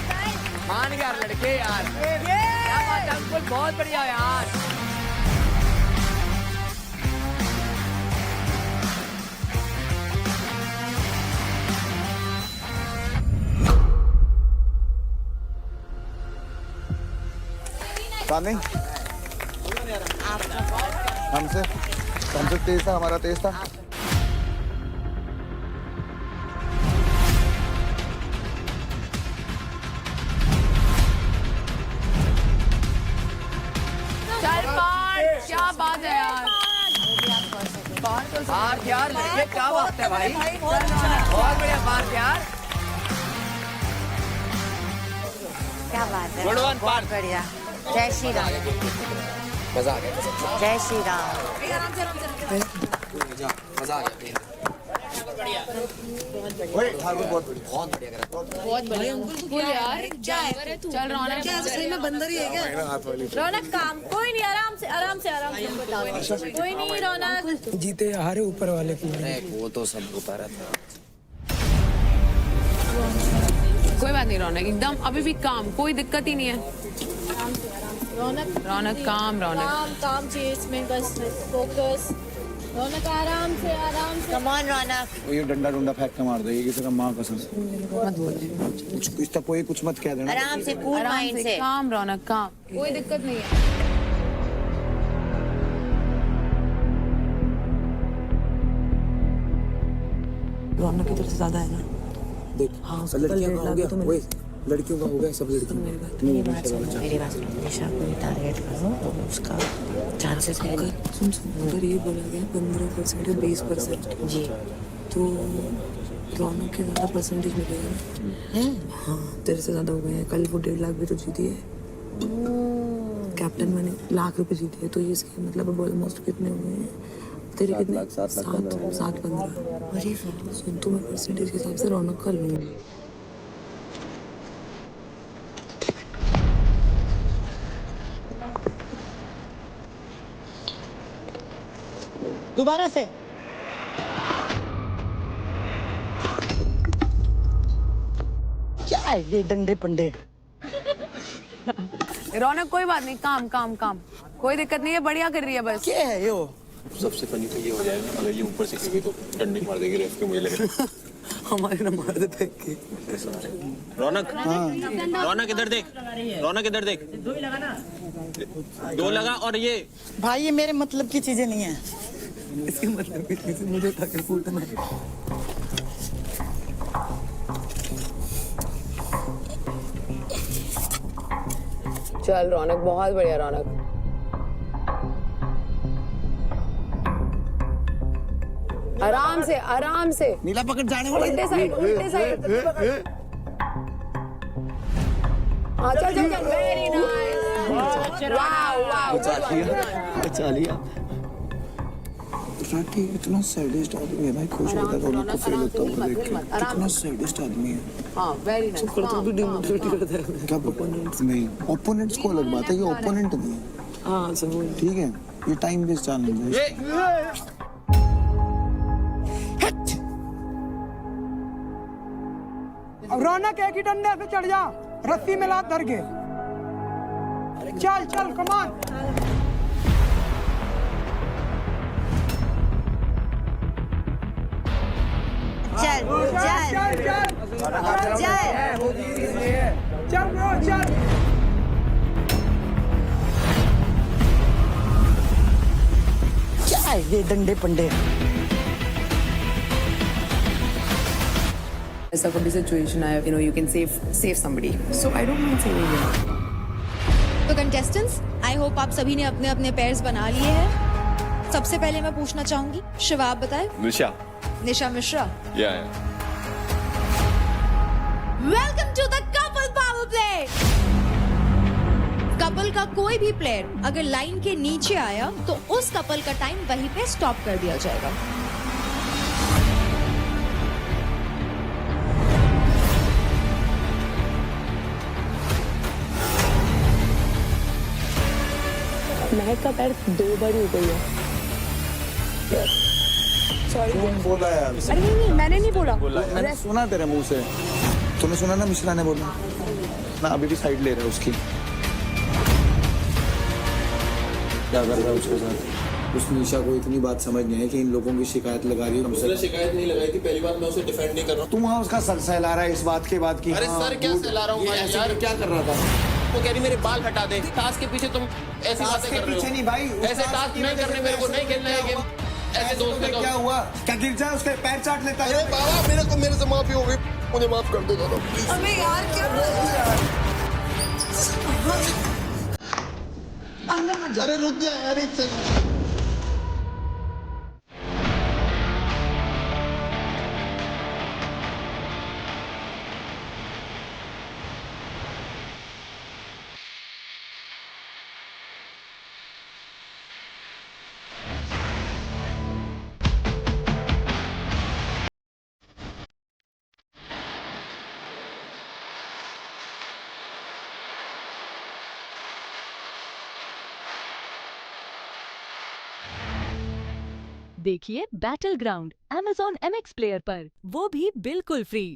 मान गया लड़के यार क्या बात है अंकुल बहुत बढ़िया यार सामने हमसे तेज था हमारा तेज था क्या बात है यार पार्थ यार लड़के क्या बात है भाई बहुत बढ़िया पार्थ यार क्या बात है गुड वन बहुत बढ़िया जय श्री राम मजा आ गया जय श्री राम मजा आ गया बहुत बढ़िया यार जानवर है तू चल रौनक क्या सही में बंदर ही है क्या रौनक काम कोई नहीं आराम से बता कोई नहीं रौनक जीते हारे ऊपर वाले को वो तो सब होता रहता कोई बात नहीं रौनक एकदम अभी भी काम कोई दिक्कत ही नहीं है रौनक काम काम चाहिए इसमें बस फोकस रौनक आराम से कम ऑन रौनक ये डंडा फेंक के मार दे ये किसी का माँ कसम से मत बोल कुछ तो कोई कुछ मत कह देना आराम से कूल माइंड से काम रौनक काम कोई दिक्कत नहीं है रौनक की तरफ से ज्यादा है ना देख हाँ लड़कियों का हो गया वही लड़कियों का हो गया सब लड़कियों मेरी बात सुनो निशा को टारगेट करो तो उसका चांसेस है सुन अगर ये बोला गया 15% या 20% जी तो रौनक के ज्यादा परसेंटेज मिलेगा ना। हाँ तेरे से ज्यादा हो गए हैं। कल वो 1.5 लाख भी तो जीती है। कैप्टन मैंने लाख रुपए जीते हैं, तो ये इसके मतलब अब ऑलमोस्ट कितने हुए हैं तेरे? कितने? 7-15। अरे सुन, तो मैं परसेंटेज के हिसाब से रौनक का लूंगी। दोबारा से क्या है ये डंडे पंडे? रौनक कोई बात नहीं, काम काम काम, कोई दिक्कत नहीं है, बढ़िया कर रही है बस। क्या है यो? सबसे फनी तो ये हो जाएगा अगर ये ऊपर से कभी तो डंडे मार देगी रेफ के, मुझे लग रहा है। हमारे ना मार देते रौनक, रौनक इधर देख, रौनक इधर देख, 2 लगा। और ये भाई ये मेरे मतलब की चीजें नहीं है। इसके मतलब की चीजें मुझे उठा कर कूटना है। चल रौनक, बहुत बढ़िया रौनक। आराम से आराम से। नीला पकड़ जाने वाला। उल्टे साइड, उल्टे साइड। हाँ चल चल चल, वेरी नाइस। वाओ वाओ, बचा लिया। राठी इतना सैडिस्ट आदमी है भाई, खुश होता है रौनक को फेल होता हुआ देख के। कितना सैडिस्ट आदमी है। हाँ वेरी नाइस। करता भी डिमोटिवेट करता है। क्या ओपोनेंट्स नहीं, ओपोनेंट्स को अलग बात है, ये ओपोनेंट नहीं है। हाँ समझ, ठीक है, ये टाइम वेस्ट चैलेंज है। रौनक एक ही डंडे पे चढ़ जा, रस्सी में लात धर के। चल चल कमान। चल चल चल ब्रो चल। क्या है ये डंडे पंडे? ऐसा कभी सिचुएशन आया, you know, you can save somebody, so I don't mind saving them. तो कंटेस्टेंट्स, आई होप आप सभी ने अपने अपने पेयर्स बना लिए हैं। सबसे पहले मैं पूछना चाहूंगी, शिवा आप बताएं। निशा, निशा मिश्रा। या welcome to the couple power play. Couple का कोई भी प्लेयर अगर लाइन के नीचे आया तो उस कपल का टाइम वहीं पे स्टॉप कर दिया जाएगा। महक का पैर 2 बार ही ऊपर गया। सॉरी, कौन बोला यार? अरे नहीं, मैंने नहीं बोला। मैंने सुना तेरे मुंह से। तूने सुना ना मिश्रा ने बोला ना, अभी भी साइड ले रहा है उसकी। क्या कर रहा है उसके साथ? उस निशा को इतनी बात समझ नहीं है कि इन लोगों की शिकायत लगा रही है। उसने शिकायत नहीं लगाई थी, पहली बात मैं उसे डिफेंड नहीं कर रहा हूँ। तू वहाँ उसका सर सहला रहा है इस बात के बाद की। अरे सर क्या सहला रहा हूँ यार? क्या कर रहा था? वो कह रही मेरे बाल हटा दे। टास्क के पीछे तुम ऐसी बातें कर रहे हो। पीछे नहीं भाई, ऐसे टास्क नहीं करने, मेरे को नहीं खेलना है गेम। ऐसे दोस्त ने क्या हुआ? क्या गिर जाए उसके पैर चाट लेता है? अरे बाबा मेरे से माफी हो गई, मुझे माफ कर दो प्लीज। अबे यार क्या अरे रुक जा यार, देखिए battle ground Amazon MX player पर, वो भी बिल्कुल फ्री।